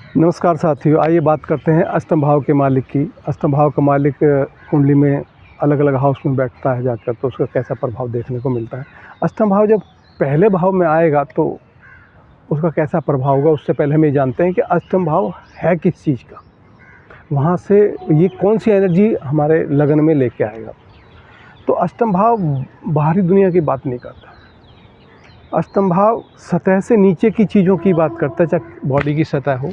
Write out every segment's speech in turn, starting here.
नमस्कार साथियों, आइए बात करते हैं अष्टम भाव के मालिक की। अष्टम भाव का मालिक कुंडली में अलग अलग हाउस में बैठता है जाकर, तो उसका कैसा प्रभाव देखने को मिलता है। अष्टम भाव जब पहले भाव में आएगा तो उसका कैसा प्रभाव होगा, उससे पहले हम ये जानते हैं कि अष्टम भाव है किस चीज़ का, वहाँ से ये कौन सी एनर्जी हमारे लगन में लेके आएगा। तो अष्टम भाव बाहरी दुनिया की बात नहीं करता। अष्टम भाव सतह से नीचे की चीज़ों की बात करता है, चाहे बॉडी की सतह हो,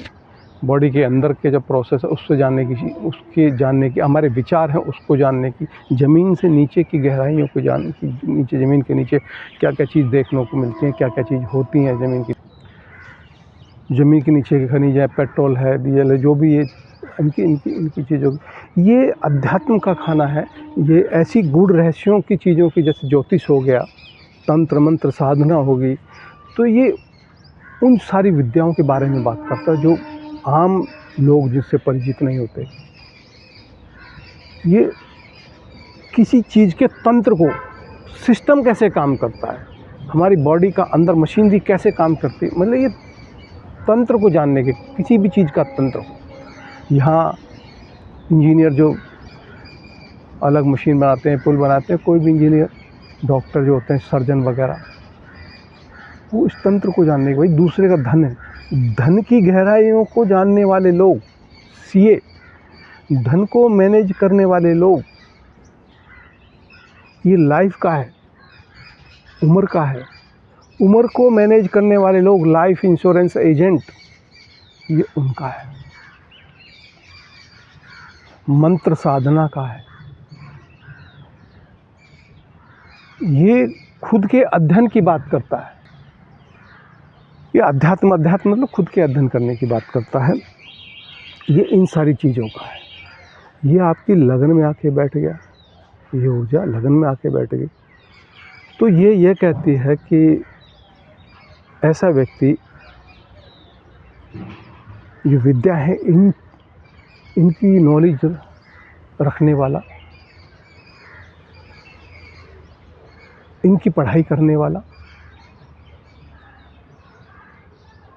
बॉडी के अंदर के जो प्रोसेस है उससे जानने की हमारे विचार हैं उसको जानने की, ज़मीन से नीचे की गहराइयों को जानने की, नीचे ज़मीन के नीचे क्या क्या चीज़ देखने को मिलती हैं, क्या क्या चीज़ होती हैं ज़मीन के नीचे के खनिज है, पेट्रोल है, डीजल है, जो भी ये इनकी चीज़ों, ये अध्यात्म का खाना है। ये ऐसी गूढ़ रहस्यों की चीज़ों की, जैसे ज्योतिष हो गया, तंत्र मंत्र साधना होगी, तो ये उन सारी विद्याओं के बारे में बात करता है जो आम लोग जिससे परिचित नहीं होते। ये किसी चीज़ के तंत्र को, सिस्टम कैसे काम करता है, हमारी बॉडी का अंदर मशीनरी कैसे काम करती है, मतलब ये तंत्र को जानने के, किसी भी चीज़ का तंत्र हो। यहाँ इंजीनियर जो अलग मशीन बनाते हैं, पुल बनाते हैं, कोई भी इंजीनियर, डॉक्टर जो होते हैं, सर्जन वगैरह, वो इस तंत्र को जानने के, भाई दूसरे का धन है, धन की गहराइयों को जानने वाले लोग, सीए, धन को मैनेज करने वाले लोग, ये लाइफ का है, उम्र का है, उम्र को मैनेज करने वाले लोग, लाइफ इंश्योरेंस एजेंट, ये उनका है। मंत्र साधना का है, ये खुद के अध्ययन की बात करता है। ये अध्यात्म मतलब खुद के अध्ययन करने की बात करता है। ये इन सारी चीज़ों का है। ये आपकी लगन में आके बैठ गया, ये ऊर्जा लगन में आके बैठ गई, तो ये कहती है कि ऐसा व्यक्ति, जो विद्या है, इनकी नॉलेज रखने वाला, इनकी पढ़ाई करने वाला,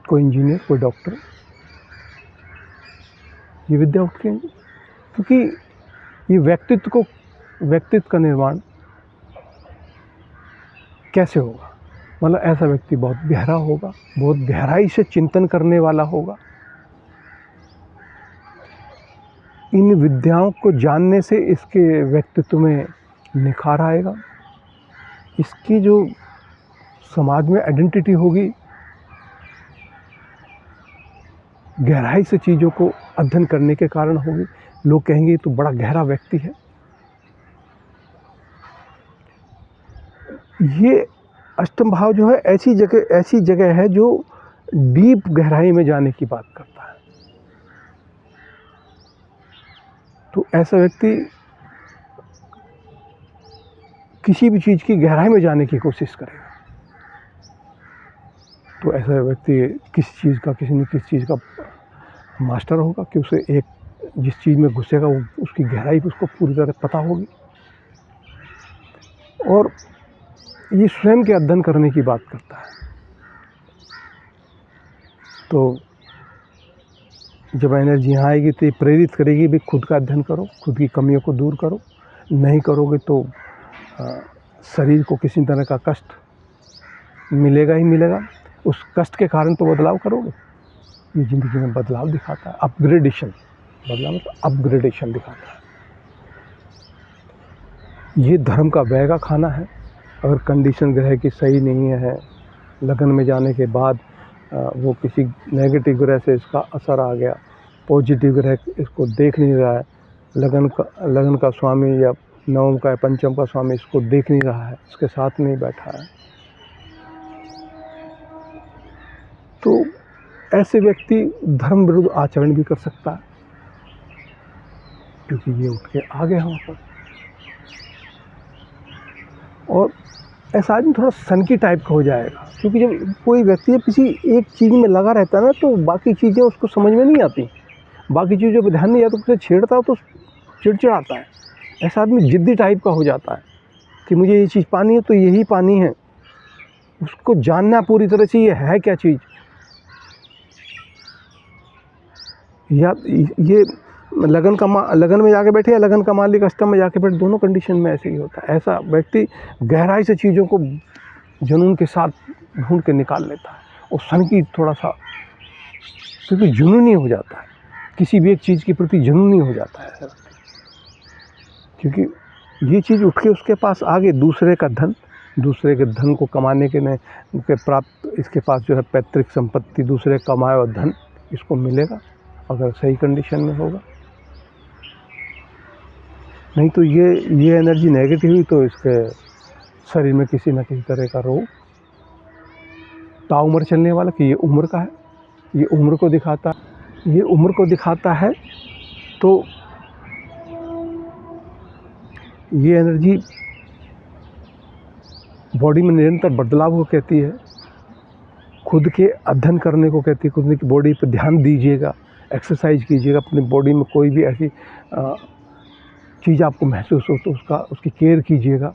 कोई इंजीनियर, कोई डॉक्टर, ये विद्या उठती है, क्योंकि ये व्यक्तित्व का निर्माण कैसे होगा, मतलब ऐसा व्यक्ति बहुत गहरा होगा, बहुत गहराई से चिंतन करने वाला होगा। इन विद्याओं को जानने से इसके व्यक्तित्व में निखार आएगा, इसकी जो समाज में आइडेंटिटी होगी, गहराई से चीज़ों को अध्ययन करने के कारण होगी। लोग कहेंगे तो बड़ा गहरा व्यक्ति है। ये अष्टम भाव जो है ऐसी जगह है जो डीप गहराई में जाने की बात करता है। तो ऐसा व्यक्ति किसी भी चीज़ की गहराई में जाने की कोशिश करेगा। तो ऐसा व्यक्ति किसी न किसी चीज़ का मास्टर होगा, कि उसे जिस चीज़ में घुसेगा वो उसकी गहराई उसको पूरी तरह पता होगी। और ये स्वयं के अध्ययन करने की बात करता है। तो जब एनर्जी यहाँ आएगी तो ये प्रेरित करेगी, भी खुद का अध्ययन करो, खुद की कमियों को दूर करो। नहीं करोगे तो शरीर को किसी तरह का कष्ट मिलेगा ही मिलेगा। उस कष्ट के कारण तो बदलाव करोगे। ये ज़िंदगी में बदलाव दिखाता है, अपग्रेडेशन, बदलाव मतलब अपग्रेडेशन दिखाता है। ये धर्म का व्यय का खाना है। अगर कंडीशन ग्रह की सही नहीं है, लगन में जाने के बाद वो किसी नेगेटिव ग्रह से इसका असर आ गया, पॉजिटिव ग्रह इसको देख नहीं रहा है, लगन का स्वामी या नवम का या पंचम का स्वामी इसको देख नहीं रहा है, इसके साथ नहीं बैठा है, तो ऐसे व्यक्ति धर्म विरुद्ध आचरण भी कर सकता है, क्योंकि ये उठ के आ गया वहाँ पर। और ऐसा आदमी थोड़ा सनकी टाइप का हो जाएगा, क्योंकि जब कोई व्यक्ति किसी एक चीज़ में लगा रहता है ना, तो बाकी चीज़ें उसको समझ में नहीं आती, बाकी चीज़ों पर ध्यान नहीं आता, तो उसे छेड़ता है तो चिड़चिड़ाता है। ऐसा आदमी जिद्दी टाइप का हो जाता है कि मुझे ये चीज़ पानी है तो यही पानी है, उसको जानना पूरी तरह से ये है क्या चीज़। या ये लगन में जाके बैठे या लगन का मालिक अष्टम में जाके बैठे, दोनों कंडीशन में ऐसे ही होता है। ऐसा व्यक्ति गहराई से चीज़ों को जुनून के साथ ढूंढ के निकाल लेता है और सन की थोड़ा सा, क्योंकि जुनूनी हो जाता है, किसी भी एक चीज़ के प्रति जुनूनी हो जाता है ऐसा व्यक्ति, क्योंकि ये चीज़ उठ के उसके पास आ गई। दूसरे के धन को कमाने के प्राप्त इसके पास जो है पैतृक संपत्ति, दूसरे कमाए और धन इसको मिलेगा अगर सही कंडीशन में होगा। नहीं तो ये एनर्जी नेगेटिव हुई तो इसके शरीर में किसी न किसी तरह का रोग, ताउम्र चलने वाला, कि ये उम्र का है, ये उम्र को दिखाता है। तो ये एनर्जी बॉडी में निरंतर बदलाव को कहती है, खुद के अध्ययन करने को कहती है, खुद की बॉडी पर ध्यान दीजिएगा, एक्सरसाइज कीजिएगा, अपनी बॉडी में कोई भी ऐसी चीज़ आपको महसूस हो तो उसकी केयर कीजिएगा।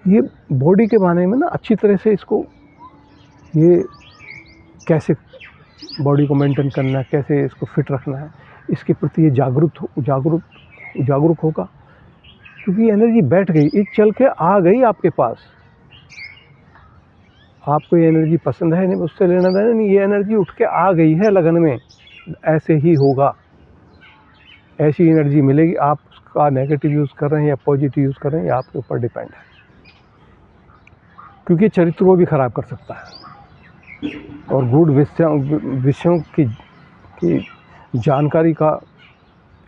ये बॉडी के बारे में ना अच्छी तरह से इसको, ये कैसे बॉडी को मेंटेन करना है, कैसे इसको फिट रखना है, इसके प्रति ये जागरूक होगा। क्योंकि ये एनर्जी बैठ गई, ये चल के आ गई आपके पास। आपको ये एनर्जी पसंद है नहीं, उससे लेना देना नहीं, ये एनर्जी उठ के आ गई है लगन में, ऐसे ही होगा, ऐसी एनर्जी मिलेगी। आप उसका नेगेटिव यूज़ कर रहे हैं या पॉजिटिव यूज़ कर रहे हैं, ये आपके ऊपर डिपेंड है, क्योंकि चरित्र को भी ख़राब कर सकता है। और गूढ़ विषयों की जानकारी का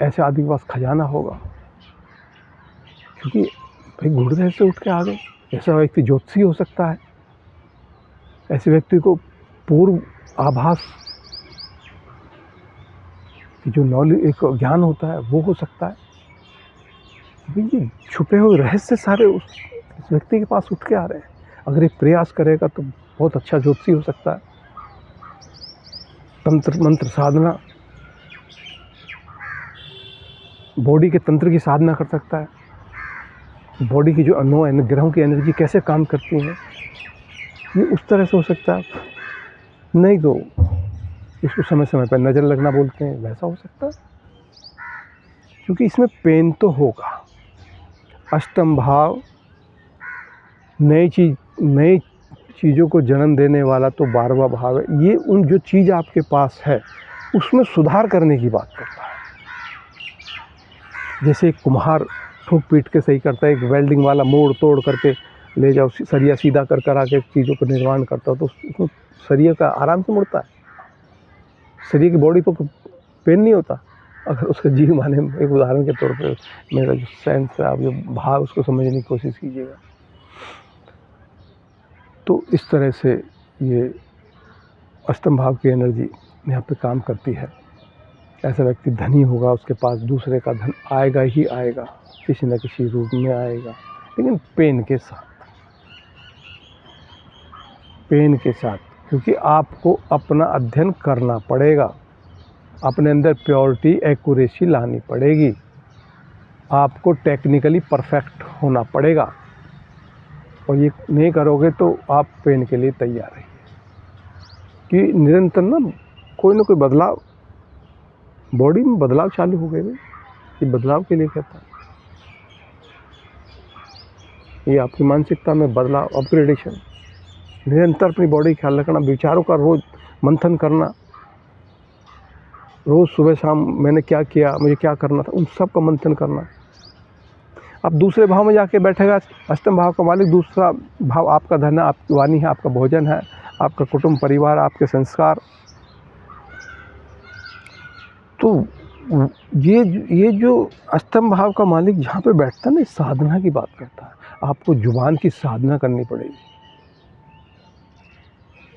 ऐसे आदमी के पास खजाना होगा, क्योंकि भाई गूढ़ रहस्य से उठ के आ गए। ऐसा व्यक्ति ज्योतिषी हो सकता है, ऐसे व्यक्ति को पूर्व आभास की जो नॉलेज, एक ज्ञान होता है, वो हो सकता है। भाई ये छुपे हुए रहस्य सारे उस व्यक्ति के पास उठ के आ रहे हैं। अगर ये प्रयास करेगा तो बहुत अच्छा ज्योतिषी हो सकता है। तंत्र मंत्र साधना, बॉडी के तंत्र की साधना कर सकता है। बॉडी की जो 9 ग्रहों की एनर्जी कैसे काम करती है, ये उस तरह से हो सकता है। नहीं तो इसको समय समय पर नज़र लगना बोलते हैं, वैसा हो सकता है, क्योंकि इसमें पेन तो होगा। अष्टम भाव नई चीज़ों को जन्म देने वाला तो 12वां भाव है। ये उन जो चीज़ आपके पास है उसमें सुधार करने की बात करता है। जैसे एक कुम्हार ठोक पीट के सही करता है, एक वेल्डिंग वाला मोड़ तोड़ करके ले जाओ, सरिया सीधा कर आके चीज़ों को निर्माण करता हो, तो उसमें सरिया का आराम से मुड़ता है। सरिया की बॉडी पर पेन नहीं होता। अगर उसका जीव माने, एक उदाहरण के तौर पे मेरा जो सेंस है, आप जो भाव उसको समझने की कोशिश कीजिएगा। तो इस तरह से ये अष्टम भाव की एनर्जी यहाँ पे काम करती है। ऐसा व्यक्ति धनी होगा, उसके पास दूसरे का धन आएगा ही आएगा, किसी न किसी रूप में आएगा, लेकिन पेन के साथ, क्योंकि आपको अपना अध्ययन करना पड़ेगा, अपने अंदर प्योरिटी एक्यूरेसी लानी पड़ेगी, आपको टेक्निकली परफेक्ट होना पड़ेगा। और ये नहीं करोगे तो आप पेन के लिए तैयार रहिए, कि निरंतर ना कोई बदलाव, बॉडी में बदलाव चालू हो गए। ये बदलाव के लिए कहता है, ये आपकी मानसिकता में बदलाव, अपग्रेडेशन, निरंतर अपनी बॉडी ख्याल रखना, विचारों का रोज़ मंथन करना, रोज़ सुबह शाम मैंने क्या किया, मुझे क्या करना था, उन सब का मंथन करना। अब दूसरे भाव में जाके बैठेगा अष्टम भाव का मालिक, दूसरा भाव आपका धन है, आपकी वाणी है, आपका भोजन है, आपका कुटुंब परिवार, आपके संस्कार। तो ये जो अष्टम भाव का मालिक जहाँ पे बैठता है ना, साधना की बात करता है। आपको जुबान की साधना करनी पड़ेगी।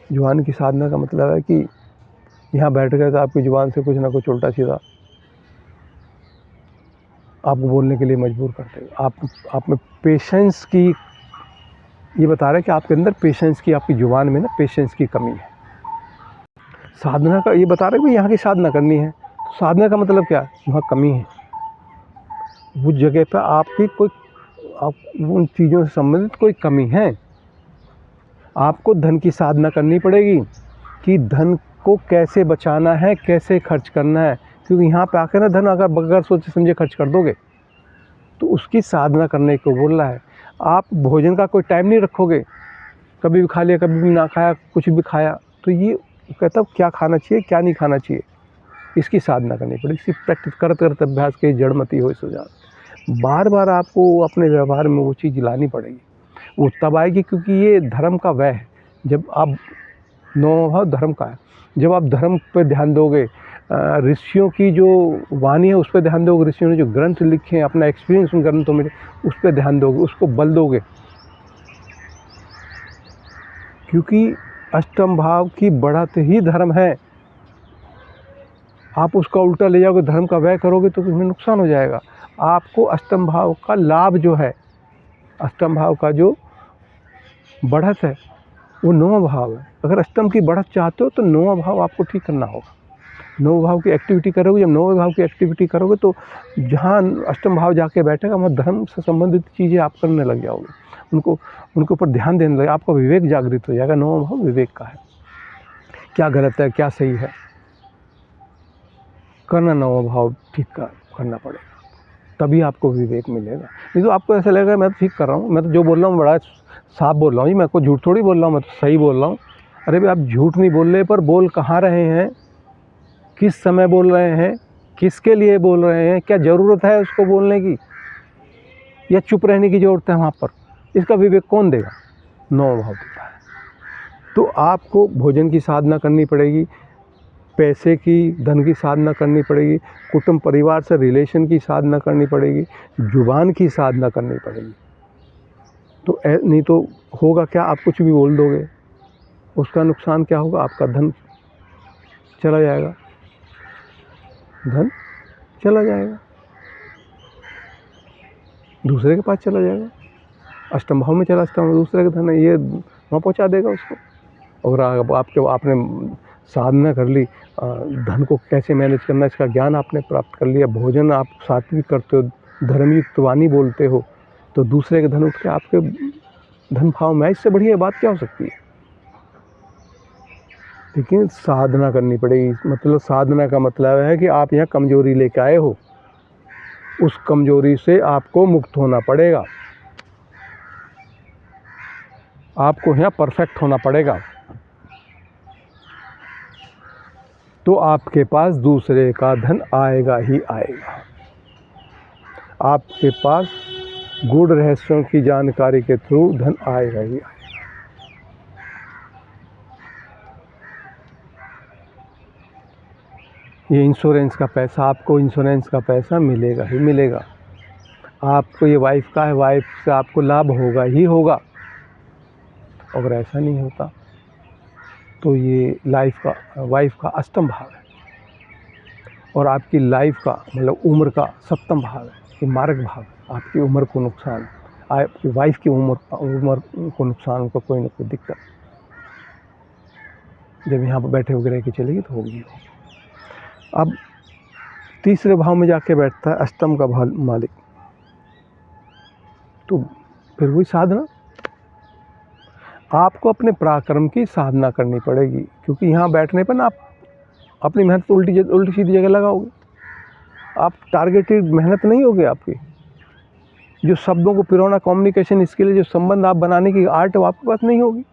जुबान की साधना का मतलब है कि यहाँ बैठ गए तो आपकी जुबान से कुछ ना कुछ उल्टा सीधा आपको बोलने के लिए मजबूर करते हैं। आप में पेशेंस की, ये बता रहे हैं कि आपके अंदर पेशेंस की, आपकी जुबान में ना पेशेंस की कमी है। साधना का ये बता रहे हैं कि यहाँ की साधना करनी है, तो साधना का मतलब क्या है, वहाँ कमी है, उस जगह पर आपकी उन चीज़ों से संबंधित कोई कमी है। आपको धन की साधना करनी पड़ेगी कि धन को कैसे बचाना है, कैसे खर्च करना है, क्योंकि यहाँ पे आकर ना धन अगर बगैर सोचे समझे खर्च कर दोगे तो उसकी साधना करने को बोल रहा है। आप भोजन का कोई टाइम नहीं रखोगे, कभी भी खा लिया कभी भी ना खाया, कुछ भी खाया, तो ये कहता हूँ क्या खाना चाहिए क्या नहीं खाना चाहिए, इसकी साधना करनी पड़ेगी। इसकी प्रैक्टिस करते करते अभ्यास के जड़मती हो सुजान। बार बार आपको अपने व्यवहार में वो चीज़ लानी पड़ेगी, वो तब आएगी क्योंकि ये धर्म का वह है। जब आप नौभाव धर्म का है, जब आप धर्म पर ध्यान दोगे, ऋषियों की जो वाणी है उस पर ध्यान दोगे, ऋषियों ने जो ग्रंथ लिखे हैं अपना एक्सपीरियंस उन ग्रंथों में उस पर ध्यान दोगे, उसको बल दोगे, क्योंकि अष्टम भाव की बढ़त ही धर्म है। आप उसका उल्टा ले जाओगे, धर्म का व्यय करोगे तो उसमें नुकसान हो जाएगा। आपको अष्टम भाव का लाभ जो है, अष्टम भाव का जो बढ़त है वो नौवां भाव है। अगर अष्टम की बढ़त चाहते हो तो नौवां भाव आपको ठीक करना होगा। नौ भाव की एक्टिविटी करोगे, जब नौवें भाव की एक्टिविटी करोगे तो जहाँ अष्टम भाव जाके बैठेगा वहाँ धर्म से संबंधित चीज़ें आप करने लग जाओगे, उनके ऊपर ध्यान देने लगे, आपका विवेक जागृत हो जाएगा। नौवां भाव विवेक का है, क्या गलत है क्या सही है करना, नौवां भाव ठीक करना पड़ेगा, तभी आपको विवेक मिलेगा। नहीं तो आपको ऐसा लगेगा मैं तो ठीक कर रहा हूँ, मैं तो जो बोल रहा हूँ बड़ा साफ बोल रहा हूँ जी, मैं कोई झूठ थोड़ी बोल रहा हूँ, मैं तो सही बोल रहा हूँ। अरे भाई आप झूठ नहीं बोल रहे, पर बोल कहाँ रहे हैं, किस समय बोल रहे हैं, किसके लिए बोल रहे हैं, क्या ज़रूरत है उसको बोलने की या चुप रहने की ज़रूरत है वहाँ पर, इसका विवेक कौन देगा? नौ भाव देता है। तो आपको भोजन की साधना करनी पड़ेगी, पैसे की धन की साधना करनी पड़ेगी, कुटुंब परिवार से रिलेशन की साधना करनी पड़ेगी, जुबान की साधना करनी पड़ेगी। तो नहीं तो होगा क्या, आप कुछ भी बोल दोगे, उसका नुकसान क्या होगा, आपका धन चला जाएगा, धन चला जाएगा, दूसरे के पास चला जाएगा, अष्टम भाव में चला, अष्टम दूसरे का धन है ये वहाँ पहुँचा देगा उसको। और आपने साधना कर ली, धन को कैसे मैनेज करना इसका ज्ञान आपने प्राप्त कर लिया, भोजन आप सात्विक करते हो, धर्मयुक्त वाणी बोलते हो, तो दूसरे के धन उठ के आपके धन भाव में, इससे बढ़िया बात क्या हो सकती है। लेकिन साधना करनी पड़ेगी, मतलब साधना का मतलब है कि आप यहाँ कमजोरी लेके आए हो, उस कमजोरी से आपको मुक्त होना पड़ेगा, आपको यहाँ परफेक्ट होना पड़ेगा, तो आपके पास दूसरे का धन आएगा ही आएगा। आपके पास गूढ़ रहस्यों की जानकारी के थ्रू धन आएगा ही आएगा। ये इंश्योरेंस का पैसा, आपको इंश्योरेंस का पैसा मिलेगा ही मिलेगा। आपको ये वाइफ का है, वाइफ से आपको लाभ होगा ही होगा। अगर ऐसा नहीं होता तो ये वाइफ का अष्टम भाव है, और आपकी लाइफ का मतलब उम्र का सप्तम भाव है, ये मार्ग भाव है। आपकी उम्र को नुकसान, आपकी वाइफ की उम्र को नुकसान, को कोई ना कोई दिक्कत जब यहाँ पर बैठे वगैरह की चलेगी तो होगी। अब तीसरे भाव में जाके बैठता है अष्टम का भाव मालिक, तो फिर वही साधना, आपको अपने पराक्रम की साधना करनी पड़ेगी, क्योंकि यहाँ बैठने पर ना आप अपनी मेहनत उल्टी सीधी जगह लगाओगे, आप टारगेटेड मेहनत नहीं होगी आपकी। जो शब्दों को पिरोना, कम्युनिकेशन स्किल, जो संबंध आप बनाने की आर्ट वो आपके पास नहीं होगी,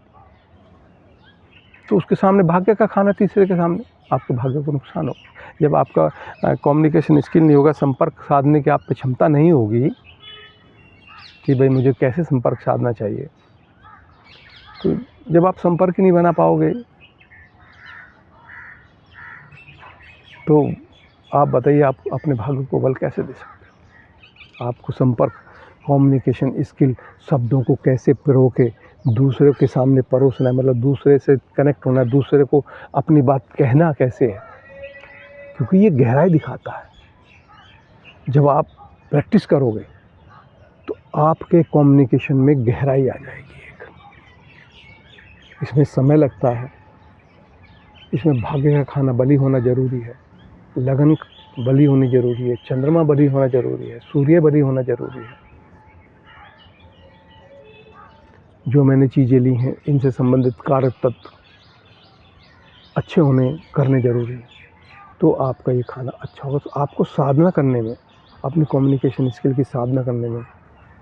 तो उसके सामने भाग्य का खाना, तीसरे के सामने आपके भाग्य को नुकसान होगा। जब आपका कम्युनिकेशन स्किल नहीं होगा, संपर्क साधने की आप पे क्षमता नहीं होगी कि भाई मुझे कैसे संपर्क साधना चाहिए, तो जब आप संपर्क ही नहीं बना पाओगे तो आप बताइए आप अपने भाग्य को बल कैसे दे सकते हो। आपको संपर्क, कम्युनिकेशन स्किल, शब्दों को कैसे पिरो के दूसरे के सामने परोसना है, मतलब दूसरे से कनेक्ट होना, दूसरे को अपनी बात कहना कैसे है, क्योंकि ये गहराई दिखाता है। जब आप प्रैक्टिस करोगे तो आपके कम्युनिकेशन में गहराई आ जाएगी। इसमें समय लगता है, इसमें भाग्य का खाना बलि होना ज़रूरी है, लगन बलि होनी ज़रूरी है, चंद्रमा बलि होना ज़रूरी है, सूर्य बलि होना ज़रूरी है। जो मैंने चीज़ें ली हैं इनसे संबंधित कारक तत्व अच्छे होने करने ज़रूरी है, तो आपका ये खाना अच्छा होगा। तो आपको साधना करने में, अपनी कम्युनिकेशन स्किल की साधना करने में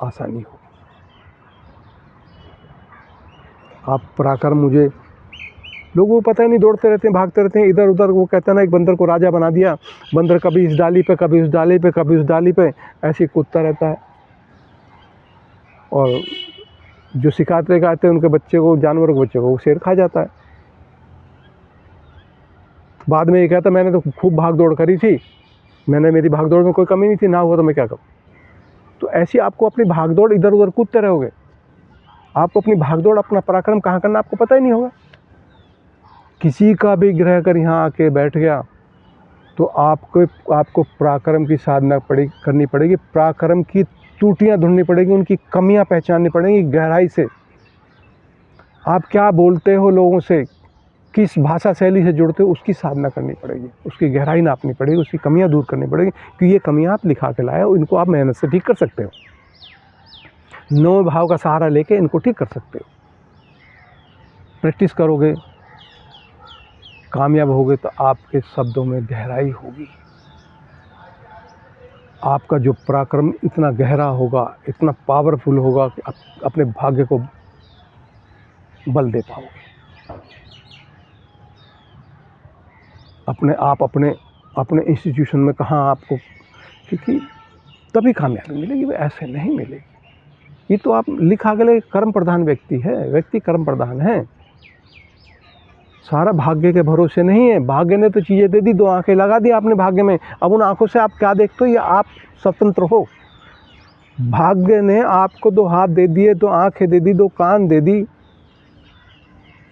आसानी होगी। आप पराक्रम, मुझे लोगों को पता ही नहीं, दौड़ते रहते हैं, भागते रहते हैं इधर उधर। वो कहते हैं ना, एक बंदर को राजा बना दिया, बंदर कभी इस डाली पे, कभी उस डाली पे, कभी उस डाली पे, ऐसे ही कूदता रहता है। और जो सिखाते गाते हैं उनके बच्चे को, जानवर के बच्चे को, वो शेर खा जाता है। बाद में ये कहता, मैंने तो खूब भाग दौड़ करी थी, मेरी भाग दौड़ में कोई कमी नहीं थी, ना हुआ तो मैं क्या करूँ। तो ऐसी आपको अपनी भाग दौड़, इधर उधर कूदते रहोगे, आपको अपनी भाग दौड़, अपना पराक्रम कहाँ करना आपको पता ही नहीं होगा। किसी का भी ग्रह कर यहाँ आके बैठ गया तो आपको पराक्रम की साधना करनी पड़ेगी, पराक्रम की त्रुटियाँ ढूंढनी पड़ेगी, उनकी कमियाँ पहचाननी पड़ेंगी गहराई से। आप क्या बोलते हो लोगों से, किस भाषा शैली से जुड़ते हो, उसकी साधना करनी पड़ेगी, उसकी गहराई नापनी पड़ेगी, उसकी कमियां दूर करनी पड़ेगी कि ये कमियां आप लिखा के लाए हो, इनको आप मेहनत से ठीक कर सकते हो, नौ भाव का सहारा लेके इनको ठीक कर सकते हो। प्रैक्टिस करोगे, कामयाब होगे तो आपके शब्दों में गहराई होगी। आपका जो पराक्रम इतना गहरा होगा, इतना पावरफुल होगा कि आप अपने भाग्य को बल दे पाओगे। अपने इंस्टीट्यूशन में कहाँ आपको, क्योंकि तभी कामयाबी मिलेगी, वो ऐसे नहीं मिलेगी। ये तो आप लिखा गए कर्म प्रधान व्यक्ति कर्म प्रधान है, सारा भाग्य के भरोसे नहीं है। भाग्य ने तो चीज़ें दे दी, 2 आंखें लगा दी आपने भाग्य में, अब उन आंखों से आप क्या देखते हो, ये आप स्वतंत्र हो। भाग्य ने आपको 2 हाथ दे दिए, 2 आंखें दे दी, 2 कान दे दी,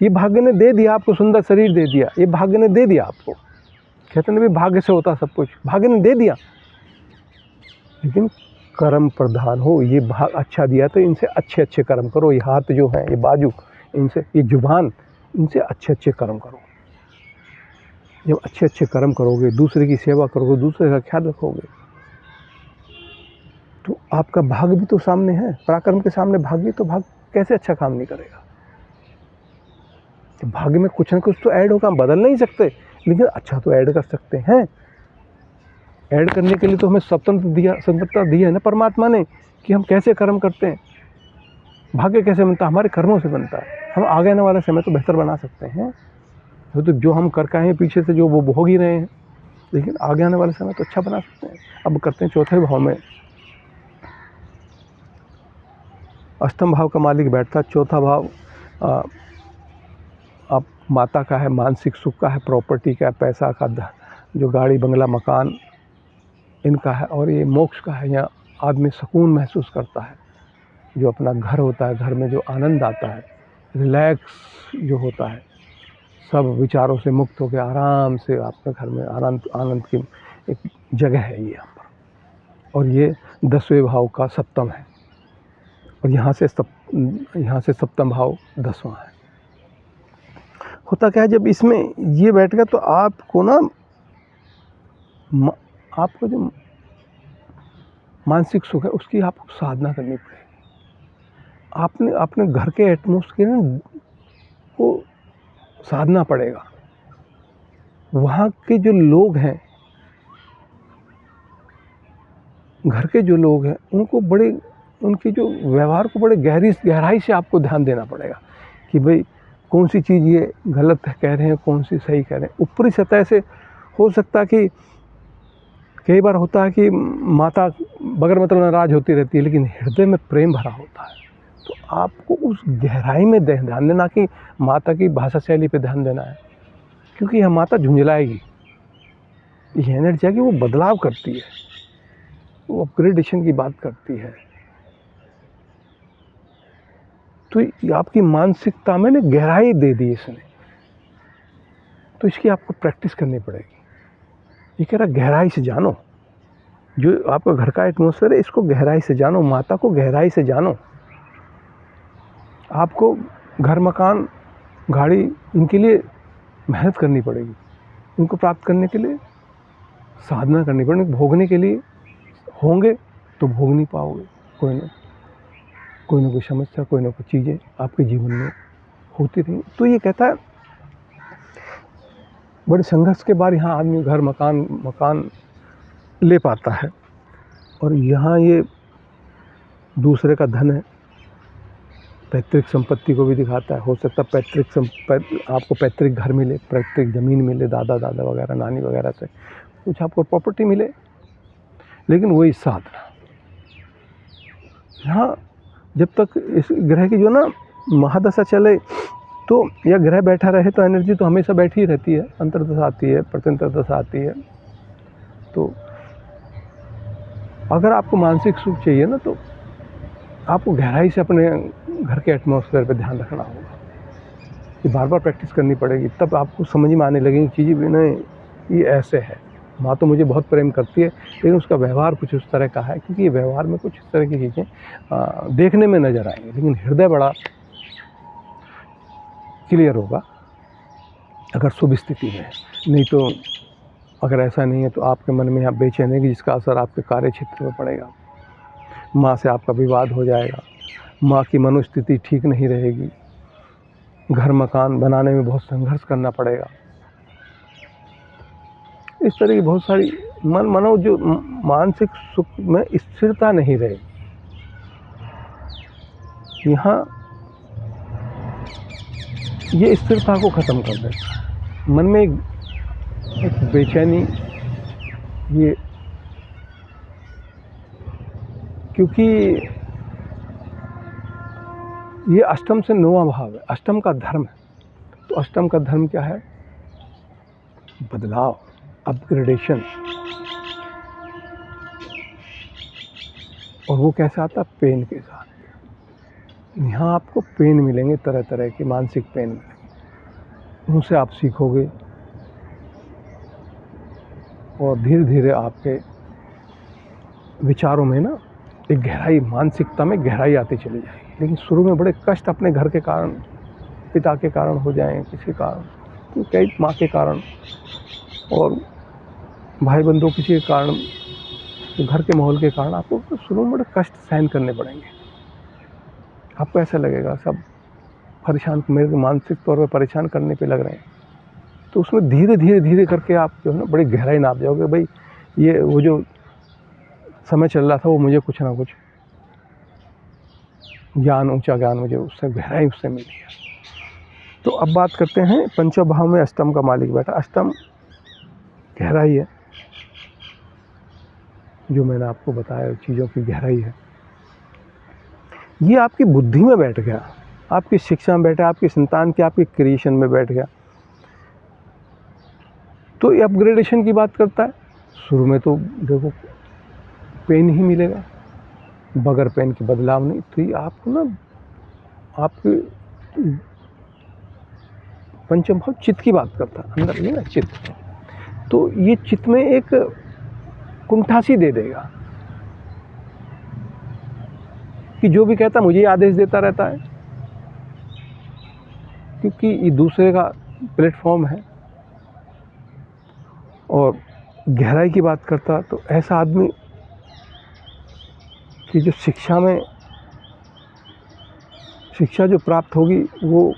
ये भाग्य ने दे दिया आपको, सुंदर शरीर दे दिया, ये भाग्य ने दे दिया आपको। कहते हैं भी भाग्य से होता सब कुछ, भाग्य ने दे दिया, लेकिन कर्म प्रधान हो। ये भाग अच्छा दिया तो इनसे अच्छे अच्छे कर्म करो। ये हाथ जो है, ये बाजू, इनसे, ये जुबान, इनसे अच्छे अच्छे कर्म करो। जब अच्छे अच्छे कर्म करोगे, दूसरे की सेवा करोगे, दूसरे का ख्याल रखोगे, तो आपका भाग्य भी तो सामने है। पराक्रम के सामने भाग्य, तो भाग्य कैसे अच्छा काम नहीं करेगा। तो भाग्य में कुछ ना कुछ तो ऐड होगा, हम बदल नहीं सकते, लेकिन अच्छा तो ऐड कर सकते हैं। ऐड करने के लिए तो हमें स्वतंत्रता दी है ना परमात्मा ने, कि हम कैसे कर्म करते हैं। भाग्य कैसे बनता है, हमारे कर्मों से बनता है। हम आगे आने वाला समय तो बेहतर बना सकते हैं, तो जो हम कर के आए हैं पीछे से, जो वो भोग ही रहे हैं, लेकिन आगे आने वाले समय तो अच्छा बना सकते हैं। अब करते हैं चौथे भाव में। अष्टम भाव का मालिक बैठता है। चौथा भाव आप माता का है, मानसिक सुख का है, प्रॉपर्टी का है, पैसा का, जो गाड़ी बंगला मकान इनका है, और ये मोक्ष का है। यहाँ आदमी सुकून महसूस करता है, जो अपना घर होता है, घर में जो आनंद आता है, रिलैक्स जो होता है, सब विचारों से मुक्त होकर आराम से आपके घर में आनंद की एक जगह है ये यहाँ पर। और ये 10वें भाव का सप्तम है, और यहाँ से सप्तम भाव 10वां है। होता क्या है, जब इसमें ये बैठ गया तो आपको ना, आपको जो मानसिक सुख है उसकी आपको साधना करनी पड़ेगी। अपने घर के एटमॉस्फेयर को साधना पड़ेगा। वहाँ के जो लोग हैं, घर के जो लोग हैं, उनकी जो व्यवहार को बड़े गहराई से आपको ध्यान देना पड़ेगा कि भाई कौन सी चीज़ ये गलत कह रहे हैं, कौन सी सही कह रहे हैं। ऊपरी सतह से हो सकता है कि कई बार होता है कि माता बगैर मतलब नाराज होती रहती है, लेकिन हृदय में प्रेम भरा होता है। तो आपको उस गहराई में ध्यान देना, कि माता की भाषा शैली पे ध्यान देना है, क्योंकि यह माता झुंझलाएगी। ये एनर्जी है कि वो बदलाव करती है, वो अपग्रेडेशन की बात करती है। तो ये आपकी मानसिकता में ना गहराई दे दी इसने, तो इसकी आपको प्रैक्टिस करनी पड़ेगी। ये कह रहा गहराई से जानो, जो आपका घर का एटमॉस्फेयर है इसको गहराई से जानो, माता को गहराई से जानो। आपको घर मकान गाड़ी इनके लिए मेहनत करनी पड़ेगी, इनको प्राप्त करने के लिए साधना करनी पड़ेगी। भोगने के लिए होंगे तो भोग नहीं पाओगे, कोई ना कोई समस्या, कोई ना कोई चीज़ें आपके जीवन में होती रहेंगी। तो ये कहता है बड़े संघर्ष के बाद यहाँ आदमी घर मकान ले पाता है। और यहाँ ये दूसरे का धन है, पैतृक संपत्ति को भी दिखाता है। हो सकता है आपको पैतृक घर मिले, पैतृक ज़मीन मिले, दादा वगैरह, नानी वगैरह से कुछ आपको प्रॉपर्टी मिले, लेकिन वही साधना यहाँ जब तक इस ग्रह की जो ना महादशा चले, तो यह ग्रह बैठा रहे तो एनर्जी तो हमेशा बैठी ही रहती है। अंतर्दशा आती है, प्रत्यंतरदशा आती है। तो अगर आपको मानसिक सुख चाहिए ना, तो आपको गहराई से अपने घर के एटमॉस्फेयर पे ध्यान रखना होगा। ये बार बार प्रैक्टिस करनी पड़ेगी, तब आपको समझ में आने लगेगी चीज़ें भी नहीं, ये ऐसे है। माँ तो मुझे बहुत प्रेम करती है, लेकिन उसका व्यवहार कुछ उस तरह का है, क्योंकि ये व्यवहार में कुछ इस तरह की चीज़ें देखने में नज़र आएंगी, लेकिन हृदय बड़ा क्लियर होगा अगर शुभ स्थिति में है। नहीं तो अगर ऐसा नहीं है तो आपके मन में यहाँ बेचैनी है, जिसका असर आपके कार्य क्षेत्र में पड़ेगा। माँ से आपका विवाद हो जाएगा, माँ की मनोस्थिति ठीक नहीं रहेगी, घर मकान बनाने में बहुत संघर्ष करना पड़ेगा। इस तरह की बहुत सारी मनो जो मानसिक सुख में स्थिरता नहीं रहेगी। यहाँ ये स्थिरता को ख़त्म कर देता है। मन में एक बेचैनी, ये क्योंकि ये अष्टम से 9वां भाव है, अष्टम का धर्म है। तो अष्टम का धर्म क्या है? बदलाव, अपग्रेडेशन। और वो कैसे आता है? पेन के साथ। यहाँ आपको पेन मिलेंगे, तरह तरह के मानसिक पेन मिलेंगे, उनसे आप सीखोगे और धीरे धीरे आपके विचारों में ना एक गहराई, मानसिकता में गहराई आती चली जाएगी। लेकिन शुरू में बड़े कष्ट अपने घर के कारण, पिता के कारण हो जाएं, किसी कारण, कई माँ के कारण और भाई बंधुओं किसी के कारण, घर के माहौल के कारण आपको शुरू में बड़े कष्ट सहन करने पड़ेंगे। आपको ऐसा लगेगा सब परेशान, मेरे को मानसिक तौर पर परेशान करने पे लग रहे हैं। तो उसमें धीरे करके आप जो है ना बड़ी गहराई नाप जाओगे। भाई ये वो जो समय चल रहा था, वो मुझे कुछ ना कुछ ज्ञान, ऊंचा ज्ञान मुझे उससे गहराई उससे मिली है। तो अब बात करते हैं पंचम भाव में अष्टम का मालिक बैठा। अष्टम गहराई है, जो मैंने आपको बताया चीज़ों की गहराई है। ये आपकी बुद्धि में बैठ गया, आपकी शिक्षा में बैठा, आपकी संतान की, आपकी क्रिएशन में बैठ गया। तो ये अपग्रेडेशन की बात करता है। शुरू में तो देखो पेन ही मिलेगा, बगैर पेन के बदलाव नहीं। तो ये आपको ना, आपके पंचम भाव चित्त की बात करता है, अंदर ये ना चित्त। तो ये चित्त में एक कुंठासी दे देगा कि जो भी कहता मुझे आदेश देता रहता है, क्योंकि ये दूसरे का प्लेटफॉर्म है। और गहराई की बात करता तो ऐसा आदमी कि जो शिक्षा जो प्राप्त होगी वो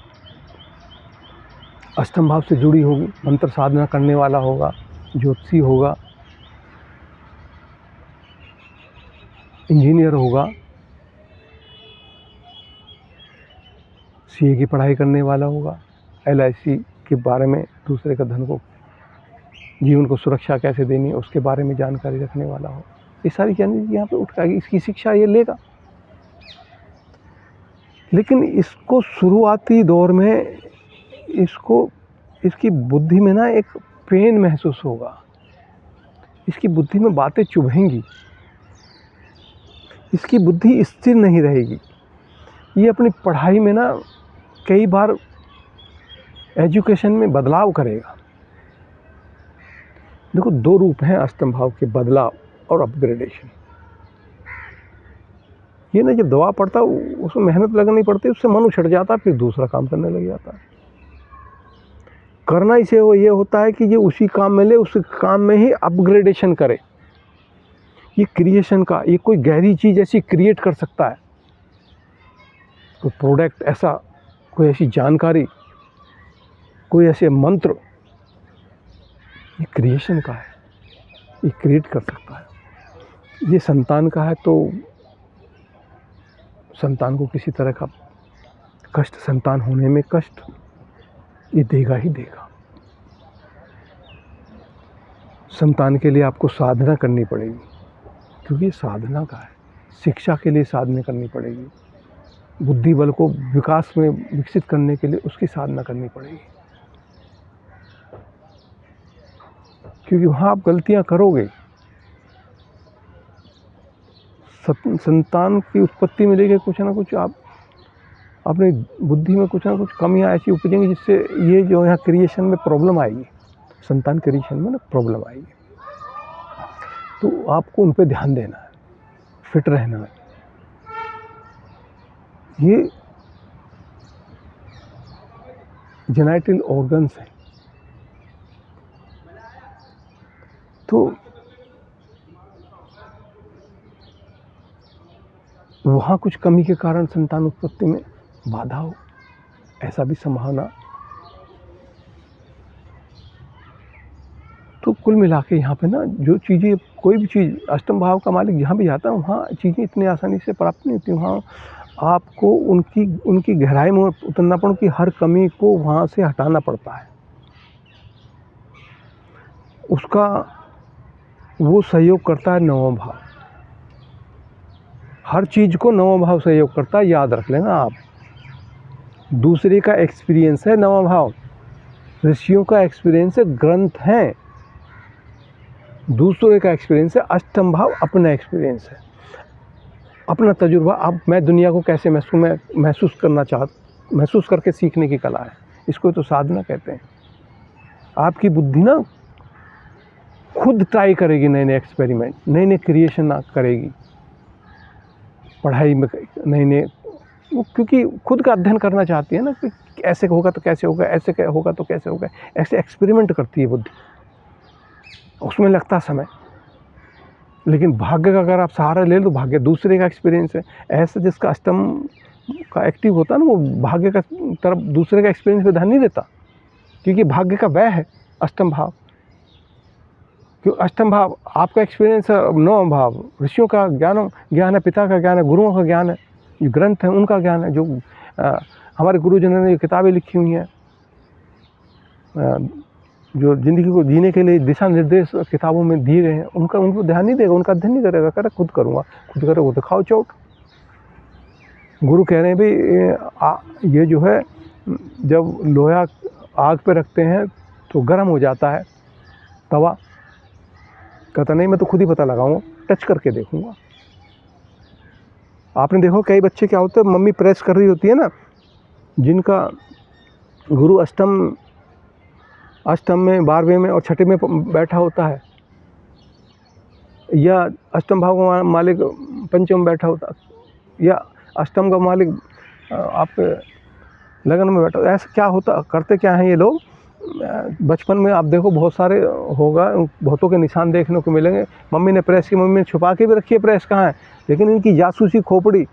अष्टम भाव से जुड़ी होगी, मंत्र साधना करने वाला होगा, ज्योतिषी होगा, इंजीनियर होगा, सीए की पढ़ाई करने वाला होगा, LIC के बारे में, दूसरे का धन को, जीवन को सुरक्षा कैसे देनी है उसके बारे में जानकारी रखने वाला हो। ये सारी चीज़ें यहाँ पे उठ के आएगी, इसकी शिक्षा ये लेगा। लेकिन इसको शुरुआती दौर में इसकी बुद्धि में ना एक पेन महसूस होगा, इसकी बुद्धि में बातें चुभेंगी, इसकी बुद्धि स्थिर नहीं रहेगी। ये अपनी पढ़ाई में ना कई बार एजुकेशन में बदलाव करेगा। देखो 2 रूप हैं अष्टम भाव के, बदलाव और अपग्रेडेशन। ये ना जब दबाव पड़ता है उसमें मेहनत लगनी पड़ती है, उससे मन उछट जाता है, फिर दूसरा काम करने लग जाता है। करना इसे वो ये होता है कि ये उसी काम में ले, उस काम में ही अपग्रेडेशन करे। ये क्रिएशन का, ये कोई गहरी चीज़ ऐसी क्रिएट कर सकता है, कोई प्रोडक्ट ऐसा, कोई ऐसी जानकारी, कोई ऐसे मंत्र ये क्रिएशन का है, ये क्रिएट कर सकता है। ये संतान का है तो संतान को किसी तरह का कष्ट, संतान होने में कष्ट ये देगा ही देगा। संतान के लिए आपको साधना करनी पड़ेगी, क्योंकि ये साधना का है। शिक्षा के लिए साधना करनी पड़ेगी, बुद्धि बल को विकास में विकसित करने के लिए उसकी साधना करनी पड़ेगी, क्योंकि वहाँ आप गलतियाँ करोगे। संतान की उत्पत्ति में लेके कुछ ना कुछ आप अपनी बुद्धि में कुछ ना कुछ कमियाँ ऐसी उपजेंगी जिससे ये जो यहाँ क्रिएशन में प्रॉब्लम आएगी, संतान क्रिएशन में ना प्रॉब्लम आएगी। तो आपको उन पे ध्यान देना है, फिट रहना है। ये जेनाइटल ऑर्गन्स हैं, तो वहाँ कुछ कमी के कारण संतान उत्पत्ति में बाधा हो, ऐसा भी संभावना। तो कुल मिला के यहाँ पे ना जो चीज़ें, कोई भी चीज़ अष्टम भाव का मालिक जहाँ भी जाता है वहाँ चीज़ें इतनी आसानी से प्राप्त नहीं होती। वहाँ आपको उनकी गहराई में उतरना पड़ता, उनकी हर कमी को वहाँ से हटाना पड़ता है। उसका वो सहयोग करता है नवम भाव, हर चीज़ को नवम भाव सहयोग करता है, याद रख लेना आप। दूसरे का एक्सपीरियंस है नवम भाव, ऋषियों का एक्सपीरियंस है, ग्रंथ हैं। दूसरे का एक्सपीरियंस है अष्टम भाव, अपना एक्सपीरियंस है, अपना तजुर्बा। अब मैं दुनिया को कैसे महसूस करके सीखने की कला है, इसको तो साधना कहते हैं। आपकी बुद्धि ना खुद ट्राई करेगी, नए नए एक्सपेरिमेंट, नए नए क्रिएशन करेगी पढ़ाई में, नए वो क्योंकि खुद का अध्ययन करना चाहती है ना कि ऐसे होगा तो कैसे होगा, ऐसे होगा तो कैसे होगा, ऐसे एक्सपेरिमेंट करती है बुद्धि। उसमें लगता समय, लेकिन भाग्य का अगर आप सहारा ले लो तो भाग्य दूसरे का एक्सपीरियंस है। ऐसा जिसका अष्टम का एक्टिव होता है ना, वो भाग्य का तरफ, दूसरे का एक्सपीरियंस पे ध्यान नहीं देता, क्योंकि भाग्य का व्यय है अष्टम भाव। क्यों? अष्टम भाव आपका एक्सपीरियंस है, नवम भाव ऋषियों का ज्ञान है, पिता का ज्ञान है, गुरुओं का ज्ञान है, जो ग्रंथ हैं उनका ज्ञान है, जो हमारे गुरुजनों ने किताबें लिखी हुई हैं, जो ज़िंदगी को जीने के लिए दिशा निर्देश किताबों में दिए गए हैं, उनको ध्यान नहीं देगा, उनका अध्ययन नहीं करेगा, करेगा खुद करूँगा, खुद करोगे तो खाओ चोट। गुरु कह रहे हैं भाई ये जो है, जब लोहा आग पे रखते हैं तो गर्म हो जाता है तवा, कहता नहीं मैं तो खुद ही पता लगाऊंगा, टच करके देखूंगा। आपने देखो कई बच्चे क्या होते हैं, मम्मी प्रेस कर रही होती है ना, जिनका गुरु अष्टम में, 12वें में और 6ठे में बैठा होता है, या अष्टम भाव का मालिक पंचम में बैठा होता है, या अष्टम का मालिक आप लगन में बैठा, ऐसा क्या होता, करते क्या हैं ये लोग। बचपन में आप देखो बहुत सारे होगा, बहुतों के निशान देखने को मिलेंगे। मम्मी ने प्रेस की, मम्मी ने छुपा के भी रखी है प्रेस कहाँ है, लेकिन इनकी जासूसी खोपड़ी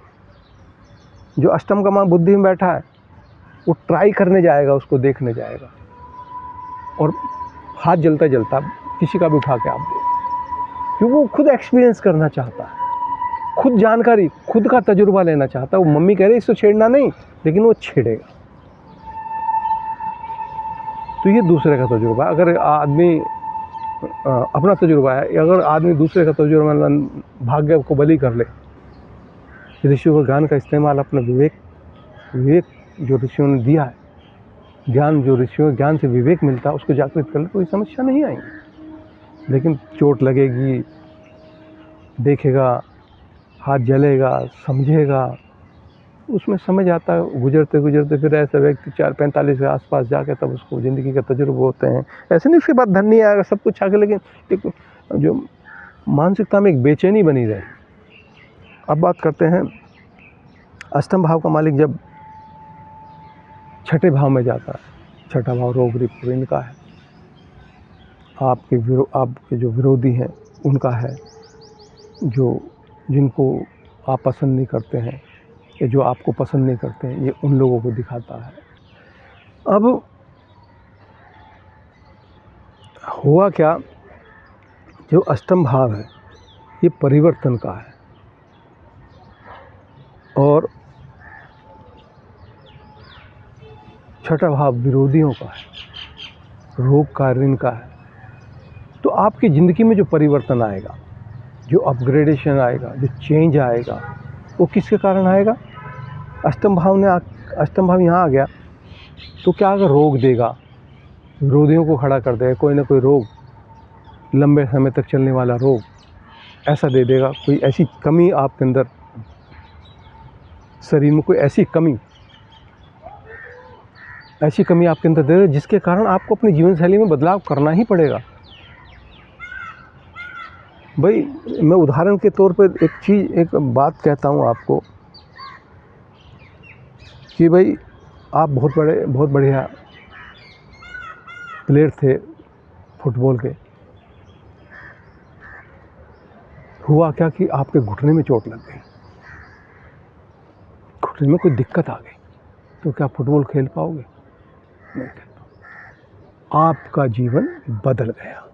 जो अष्टम का माँ बुद्धि में बैठा है, वो ट्राई करने जाएगा, उसको देखने जाएगा, और हाथ जलता जलता किसी का भी उठा के आप दे, क्योंकि वो खुद एक्सपीरियंस करना चाहता है, खुद जानकारी, खुद का तजुर्बा लेना चाहता है। वो मम्मी कह रही इसको छेड़ना नहीं, लेकिन वो छेड़ेगा। तो ये दूसरे का तजुर्बा। अगर आदमी अपना तजुर्बा है, अगर आदमी दूसरे का तजुर्बा भाग्य को बलि कर ले, ऋषियों के ज्ञान का इस्तेमाल, अपना विवेक जो ऋषियों ने दिया है, ज्ञान जो ऋषियों के ज्ञान से विवेक मिलता है, उसको जागृत कर ले, कोई समस्या नहीं आएगी। लेकिन चोट लगेगी, देखेगा, हाथ जलेगा, समझेगा, उसमें समझ आता है। गुजरते गुजरते फिर ऐसा व्यक्ति 45 के आसपास जाके तब उसको ज़िंदगी का तजुर्बे होते हैं। ऐसे नहीं उसके बाद धन नहीं आएगा, सब कुछ आगे, लेकिन एक जो मानसिकता में एक बेचैनी बनी रहे। अब बात करते हैं अष्टम भाव का मालिक जब 6ठे भाव में जाता है, 6ठा भाव रोग रिपु इनका है, आपके जो विरोधी हैं उनका है, जिनको आप पसंद नहीं करते हैं, ये जो आपको पसंद नहीं करते हैं, ये उन लोगों को दिखाता है। अब हुआ क्या, जो अष्टम भाव है ये परिवर्तन का है और छठा भाव विरोधियों का है, रोग का, ऋण का है। तो आपकी ज़िंदगी में जो परिवर्तन आएगा, जो अपग्रेडेशन आएगा, जो चेंज आएगा, वो किसके कारण आएगा? अष्टम भाव यहाँ आ गया तो क्या अगर रोग देगा, विरोधियों को खड़ा कर देगा, कोई ना कोई रोग, लंबे समय तक चलने वाला रोग ऐसा दे देगा, कोई ऐसी कमी आपके अंदर, शरीर में कोई ऐसी कमी आपके अंदर दे देगा जिसके कारण आपको अपनी जीवन शैली में बदलाव करना ही पड़ेगा। भाई मैं उदाहरण के तौर पर एक बात कहता हूँ आपको कि भाई आप बहुत बढ़िया प्लेयर थे फुटबॉल के। हुआ क्या कि आपके घुटने में चोट लग गई, घुटने में कोई दिक्कत आ गई, तो क्या फुटबॉल खेल पाओगे? नहीं खेल पाओगे। आपका जीवन बदल गया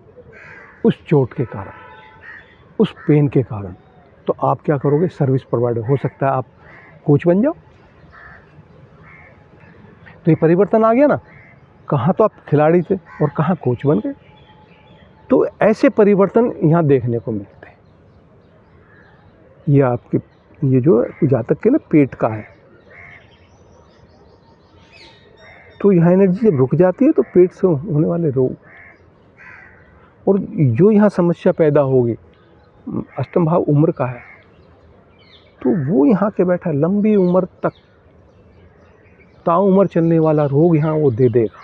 उस चोट के कारण, उस पेन के कारण। तो आप क्या करोगे? सर्विस प्रोवाइडर, हो सकता है आप कोच बन जाओ। तो ये परिवर्तन आ गया ना, कहाँ तो आप खिलाड़ी थे और कहाँ कोच बन गए। तो ऐसे परिवर्तन यहाँ देखने को मिलते हैं। ये आपके, ये जो जातक के ना पेट का है, तो यहाँ एनर्जी जब रुक जाती है तो पेट से होने वाले रोग, और जो यहाँ समस्या पैदा होगी, अष्टम भाव उम्र का है, तो वो यहाँ के बैठा लंबी उम्र तक ताउम्र चलने वाला रोग यहाँ वो दे देगा।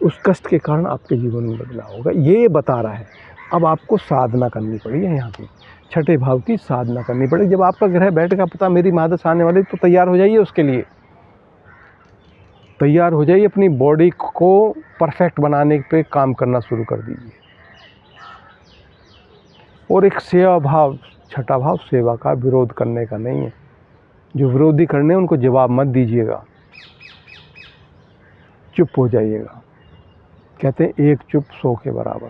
उस कष्ट के कारण आपके जीवन में बदलाव होगा। ये बता रहा है। अब आपको साधना करनी पड़ी है, यहाँ की छठे भाव की साधना करनी पड़ेगी। जब आपका ग्रह बैठेगा, पता मेरी महादशा आने वाली, तो तैयार हो जाइए, उसके लिए तैयार हो जाइए, अपनी बॉडी को परफेक्ट बनाने पे काम करना शुरू कर दीजिए। और एक सेवा भाव, छठा भाव सेवा का, विरोध करने का नहीं है। जो विरोधी करने उनको जवाब मत दीजिएगा, चुप हो जाइएगा। कहते हैं एक चुप 100 के बराबर।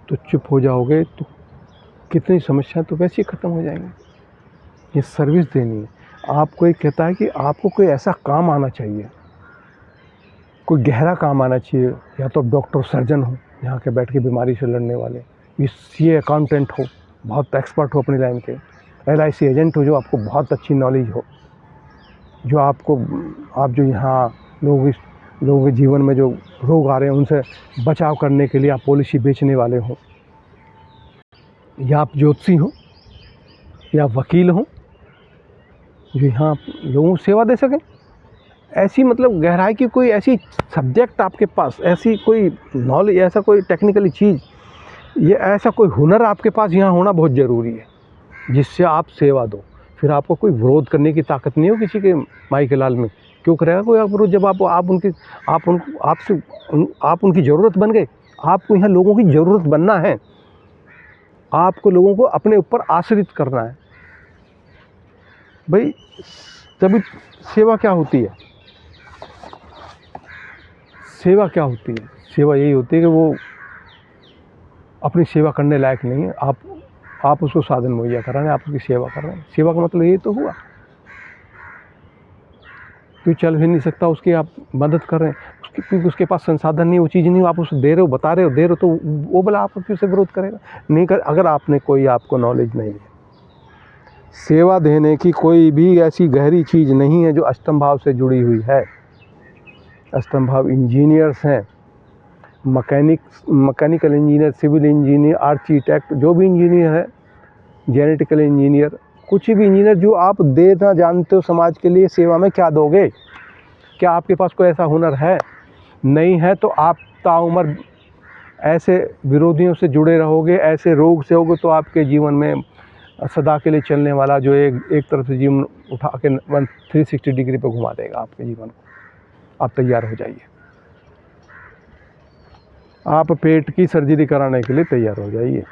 तो चुप हो जाओगे तो कितनी समस्या तो वैसे ही ख़त्म हो जाएंगी। ये सर्विस देनी है आपको। एक कहता है कि आपको कोई ऐसा काम आना चाहिए, कोई गहरा काम आना चाहिए, या तो डॉक्टर सर्जन हो यहाँ के बैठ के बीमारी से लड़ने वाले, ये सीए अकाउंटेंट हो, बहुत एक्सपर्ट हो अपनी लाइन के, LIC एजेंट हो, जो आपको बहुत अच्छी नॉलेज हो, जो आप जो यहाँ लोगों के जीवन में जो रोग आ रहे हैं उनसे बचाव करने के लिए आप पॉलिसी बेचने वाले हो, या आप ज्योतिषी हो, या वकील हो, जो यहाँ लोगों को सेवा दे सकें। ऐसी मतलब गहराई की कोई ऐसी सब्जेक्ट आपके पास, ऐसी कोई नॉलेज, ऐसा कोई टेक्निकली चीज़, ये ऐसा कोई हुनर आपके पास यहाँ होना बहुत ज़रूरी है, जिससे आप सेवा दो। फिर आपको कोई विरोध करने की ताकत नहीं हो किसी के माई के लाल में। क्यों करेगा कोई आप विरोध? जब आप उनकी ज़रूरत बन गए। आपको यहाँ लोगों की ज़रूरत बनना है, आपको लोगों को अपने ऊपर आश्रित करना है। भाई तभी सेवा क्या होती है? सेवा क्या होती है? सेवा यही होती है कि वो अपनी सेवा करने लायक नहीं है, आप उसको साधन मुहैया करा रहे हैं, आप उसकी सेवा कर रहे हैं। सेवा का मतलब ये तो हुआ कि चल भी नहीं सकता, उसकी आप मदद कर रहे हैं, क्योंकि उसके पास संसाधन नहीं, वो चीज़ नहीं, आप उसे दे रहे हो, बता रहे हो, दे रहे हो, तो वो भला आप फिर से विरोध करेगा नहीं कर। अगर आपने कोई, आपको नॉलेज नहीं है, सेवा देने की कोई भी ऐसी गहरी चीज़ नहीं है जो अष्टम भाव से जुड़ी हुई है। अष्टम भाव इंजीनियर्स हैं, mechanical engineer, civil engineer, architect, जो भी इंजीनियर है, जेनेटिकल इंजीनियर, कुछ भी इंजीनियर, जो आप देना जानते हो समाज के लिए, सेवा में क्या दोगे? क्या आपके पास कोई ऐसा हुनर है? नहीं है तो आप ताउम्र ऐसे विरोधियों से जुड़े रहोगे, ऐसे रोग से होगे, तो आपके जीवन में सदा के लिए चलने वाला जो एक तरफ से जीवन उठा के 360 डिग्री पे घुमा देगा आपके जीवन को। आप तैयार हो जाइए। आप पेट की सर्जरी कराने के लिए तैयार हो जाइए।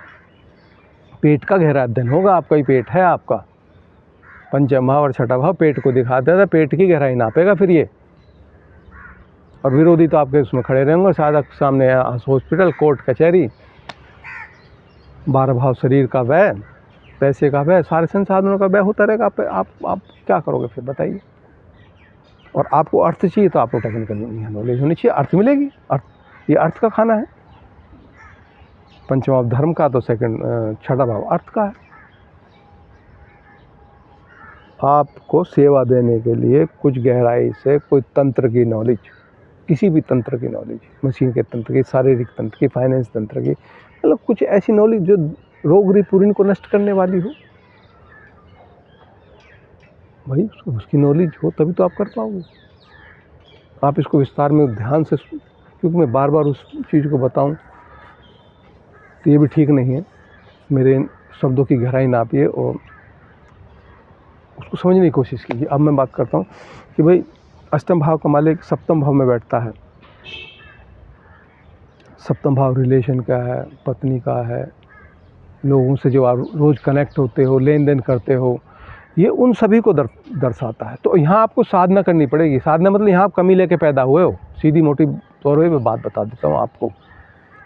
पेट का गहरा अध्ययन होगा। आपका ही पेट है, आपका पंचम भाव और छठा भाव पेट को दिखाता है, पेट की गहराई नापेगा। फिर ये और विरोधी तो आपके उसमें खड़े रहेंगे, शायद सामने हॉस्पिटल, कोर्ट, कचहरी, 12 भाव शरीर का व्यय, पैसे का व्यय, सारे संसाधनों का व्यय होता रहेगा। आप क्या करोगे फिर बताइए। और आपको अर्थ चाहिए तो आपको टेक्निकल नॉलेज होनी चाहिए, अर्थ मिलेगी। अर्थ, ये अर्थ का खाना है। पंचम भाव धर्म का, तो सेकंड छठा भाव अर्थ का है। आपको सेवा देने के लिए कुछ गहराई से कोई तंत्र की नॉलेज, किसी भी तंत्र की नॉलेज, मशीन के तंत्र की, शारीरिक तंत्र की, फाइनेंस तंत्र की, मतलब कुछ ऐसी नॉलेज जो रोग रिपुरीन को नष्ट करने वाली हो, भाई उसकी नॉलेज हो तभी तो आप कर पाओगे। आप इसको विस्तार में ध्यान से, क्योंकि मैं बार बार उस चीज़ को बताऊं तो ये भी ठीक नहीं है। मेरे शब्दों की गहराई नापिए और उसको समझने की कोशिश कीजिए। अब मैं बात करता हूँ कि भाई अष्टम भाव का मालिक सप्तम भाव में बैठता है। सप्तम भाव रिलेशन का है, पत्नी का है, लोगों से जो आप रोज़ कनेक्ट होते हो, लेन देन करते हो, ये उन सभी को दर्शाता है। तो यहाँ आपको साधना करनी पड़ेगी। साधना मतलब यहाँ आप कमी लेके पैदा हुए हो, सीधी मोटी तौर पे बात बता देता हूँ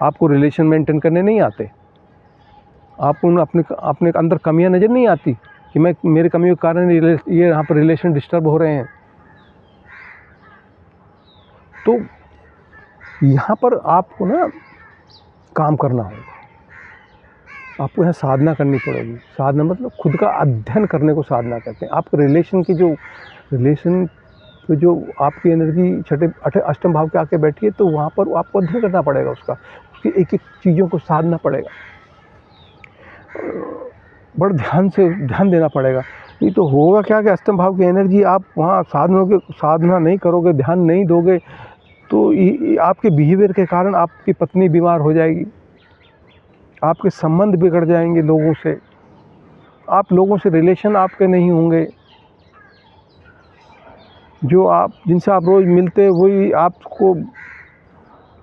आपको रिलेशन मेंटेन करने नहीं आते। आपको अपने अंदर कमियाँ नज़र नहीं आती कि मेरी कमियों के कारण ये यहाँ पर रिलेशन डिस्टर्ब हो रहे हैं। तो यहाँ पर आपको ना काम करना होगा, आपको यहाँ साधना करनी पड़ेगी। साधना मतलब खुद का अध्ययन करने को साधना कहते हैं। आपके रिलेशन तो जो आपकी एनर्जी छठे अष्टम भाव के आके बैठी है, तो वहाँ पर आपको अध्ययन करना पड़ेगा, उसकी एक एक चीज़ों को साधना पड़ेगा, बड़े ध्यान देना पड़ेगा। नहीं तो होगा क्या कि अष्टम भाव की एनर्जी आप वहाँ साधना नहीं करोगे, ध्यान नहीं दोगे, तो आपके बिहेवियर के कारण आपकी पत्नी बीमार हो जाएगी, आपके संबंध बिगड़ जाएंगे लोगों से, आप लोगों से रिलेशन आपके नहीं होंगे, जिनसे आप रोज़ मिलते वही आपको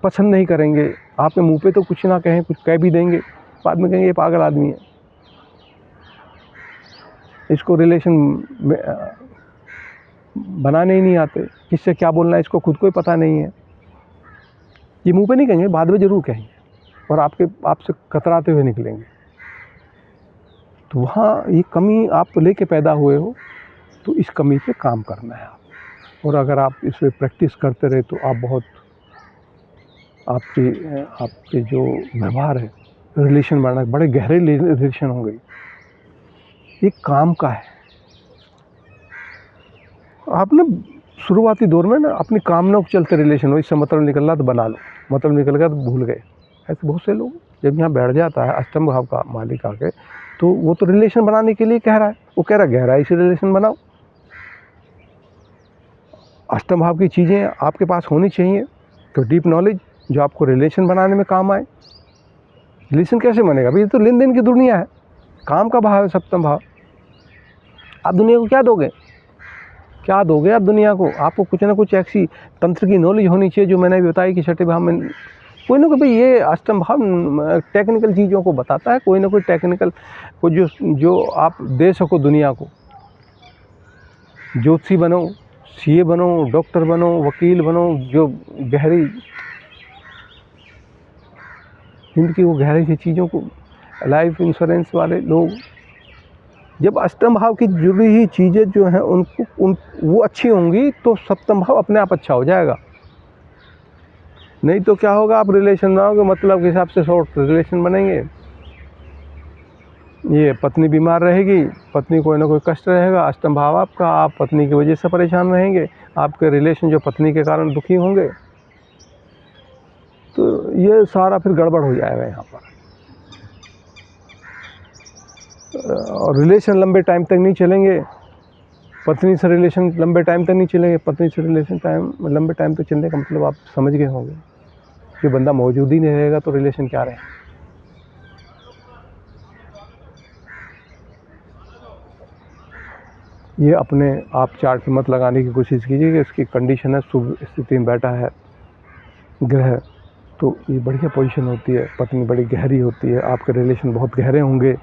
पसंद नहीं करेंगे। आपके मुंह पे तो कुछ ना कहें, कुछ कह भी देंगे, बाद में कहेंगे ये पागल आदमी है, इसको रिलेशन बनाने ही नहीं आते, किससे क्या बोलना है इसको खुद को ही पता नहीं है। ये मुंह पे नहीं कहेंगे, बाद में ज़रूर कहेंगे और आपसे कतराते हुए निकलेंगे। तो वहाँ ये कमी आप लेके पैदा हुए हो, तो इस कमी पे काम करना है आप। और अगर आप इस पर प्रैक्टिस करते रहे तो आप बहुत आपके जो व्यवहार है, रिलेशन बढ़ना, बड़े गहरे रिलेशन होंगे। ये काम का है। आप ना शुरुआती दौर में ना अपनी कामनाओं के चलते रिलेशन हो, इससे मतलब निकल रहा तो बना लो, मतलब निकल गया तो भूल गए। ऐसे बहुत से लोग जब यहाँ बैठ जाता है अष्टम भाव का मालिक आके, तो वो तो रिलेशन बनाने के लिए कह रहा है, वो कह रहा है गहराई से रिलेशन बनाओ। अष्टम भाव की चीज़ें आपके पास होनी चाहिए, तो डीप नॉलेज जो आपको रिलेशन बनाने में काम आए। रिलेशन कैसे बनेगा भाई, ये तो लेन देन की दुनिया है, काम का भाव है सप्तम भाव। आप दुनिया को क्या दोगे आप दुनिया को? आपको कुछ ना कुछ ऐसी तंत्र की नॉलेज होनी चाहिए, जो मैंने भी बताई कि छठे भाव में कोई ना कोई, भाई ये अष्टम भाव टेक्निकल चीज़ों को बताता है, कोई ना कोई टेक्निकल को जो आप दे सको दुनिया को। ज्योतिषी बनो, सीए बनो, डॉक्टर बनो, वकील बनो, जो गहरी जिंदगी को गहरी सी चीज़ों को, लाइफ इंश्योरेंस वाले लोग, जब अष्टम भाव की जुड़ी हुई चीज़ें जो हैं वो अच्छी होंगी तो सप्तम भाव अपने आप अच्छा हो जाएगा। नहीं तो क्या होगा, आप रिलेशन बनाओगे मतलब के हिसाब से शॉर्ट रिलेशन बनेंगे। ये पत्नी बीमार रहेगी, पत्नी कोई ना कोई कष्ट रहेगा, अष्टम भाव आपका, आप पत्नी की वजह से परेशान रहेंगे, आपके रिलेशन जो पत्नी के कारण दुखी होंगे, तो ये सारा फिर गड़बड़ हो जाएगा यहाँ पर। और रिलेशन लंबे टाइम तक नहीं चलेंगे, पत्नी से रिलेशन लंबे टाइम तक नहीं चलेंगे। पत्नी से रिलेशन लंबे टाइम तक चलने का मतलब आप समझ गए होंगे, कि बंदा मौजूद ही नहीं रहेगा तो रिलेशन क्या रहे। ये अपने आप चार्ट पे मत लगाने की कोशिश कीजिए कि इसकी कंडीशन है, शुभ स्थिति में बैठा है ग्रह, तो ये बढ़िया पोजीशन होती है, पत्नी बड़ी गहरी होती है, आपके रिलेशन बहुत गहरे होंगे,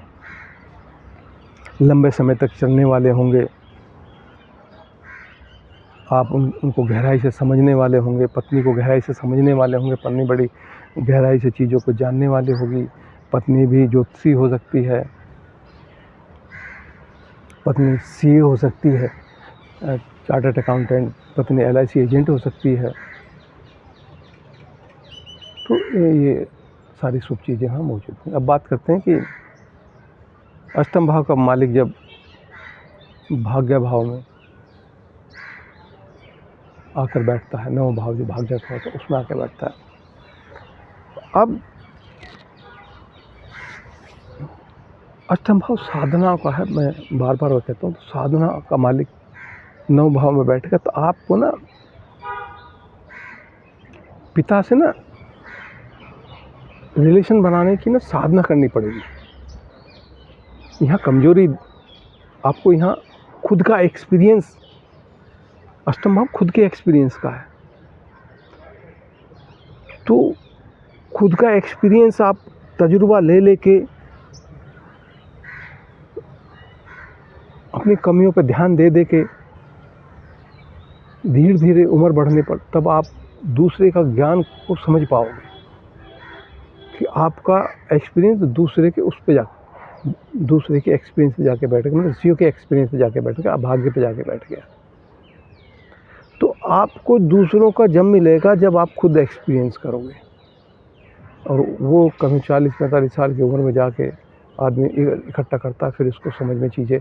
लंबे समय तक चलने वाले होंगे। आप उनको गहराई से समझने वाले होंगे, पत्नी को गहराई से समझने वाले होंगे, पत्नी बड़ी गहराई से चीज़ों को जानने वाली होगी। पत्नी भी ज्योतिषी हो सकती है, पत्नी सीए हो सकती है, चार्टर्ड अकाउंटेंट, पत्नी एलआईसी एजेंट हो सकती है। तो ये सारी शुभ चीज़ें यहाँ मौजूद हैं। अब बात करते हैं कि अष्टम भाव का मालिक जब भाग्य भाव में आकर बैठता है, नवम भाव जो भाग्य भाव होता है उसमें आकर बैठता है। अब अष्टम भाव साधना का है, मैं बार बार वो कहता हूँ, तो साधना का मालिक नवम भाव में बैठेगा तो आपको ना पिता से ना रिलेशन बनाने की ना साधना करनी पड़ेगी। यहाँ कमजोरी आपको, यहाँ खुद का एक्सपीरियंस, अष्टम भाव खुद के एक्सपीरियंस का है, तो खुद का एक्सपीरियंस आप तजुर्बा ले लेके अपनी कमियों पर ध्यान दे दे के धीरे धीरे उम्र बढ़ने पर तब आप दूसरे का ज्ञान को समझ पाओगे कि आपका एक्सपीरियंस दूसरे के उस पे दूसरे के एक्सपीरियंस पे जाके बैठ गया, मतलब ऋषियों के एक्सपीरियंस पे जाके बैठ गया, आप भाग्य पे जाके बैठ गया। तो आपको दूसरों का जब मिलेगा जब आप खुद एक्सपीरियंस करोगे, और वो कभी 40-45 साल की उम्र में जाके आदमी इकट्ठा करता है, फिर इसको समझ में चीज़ें,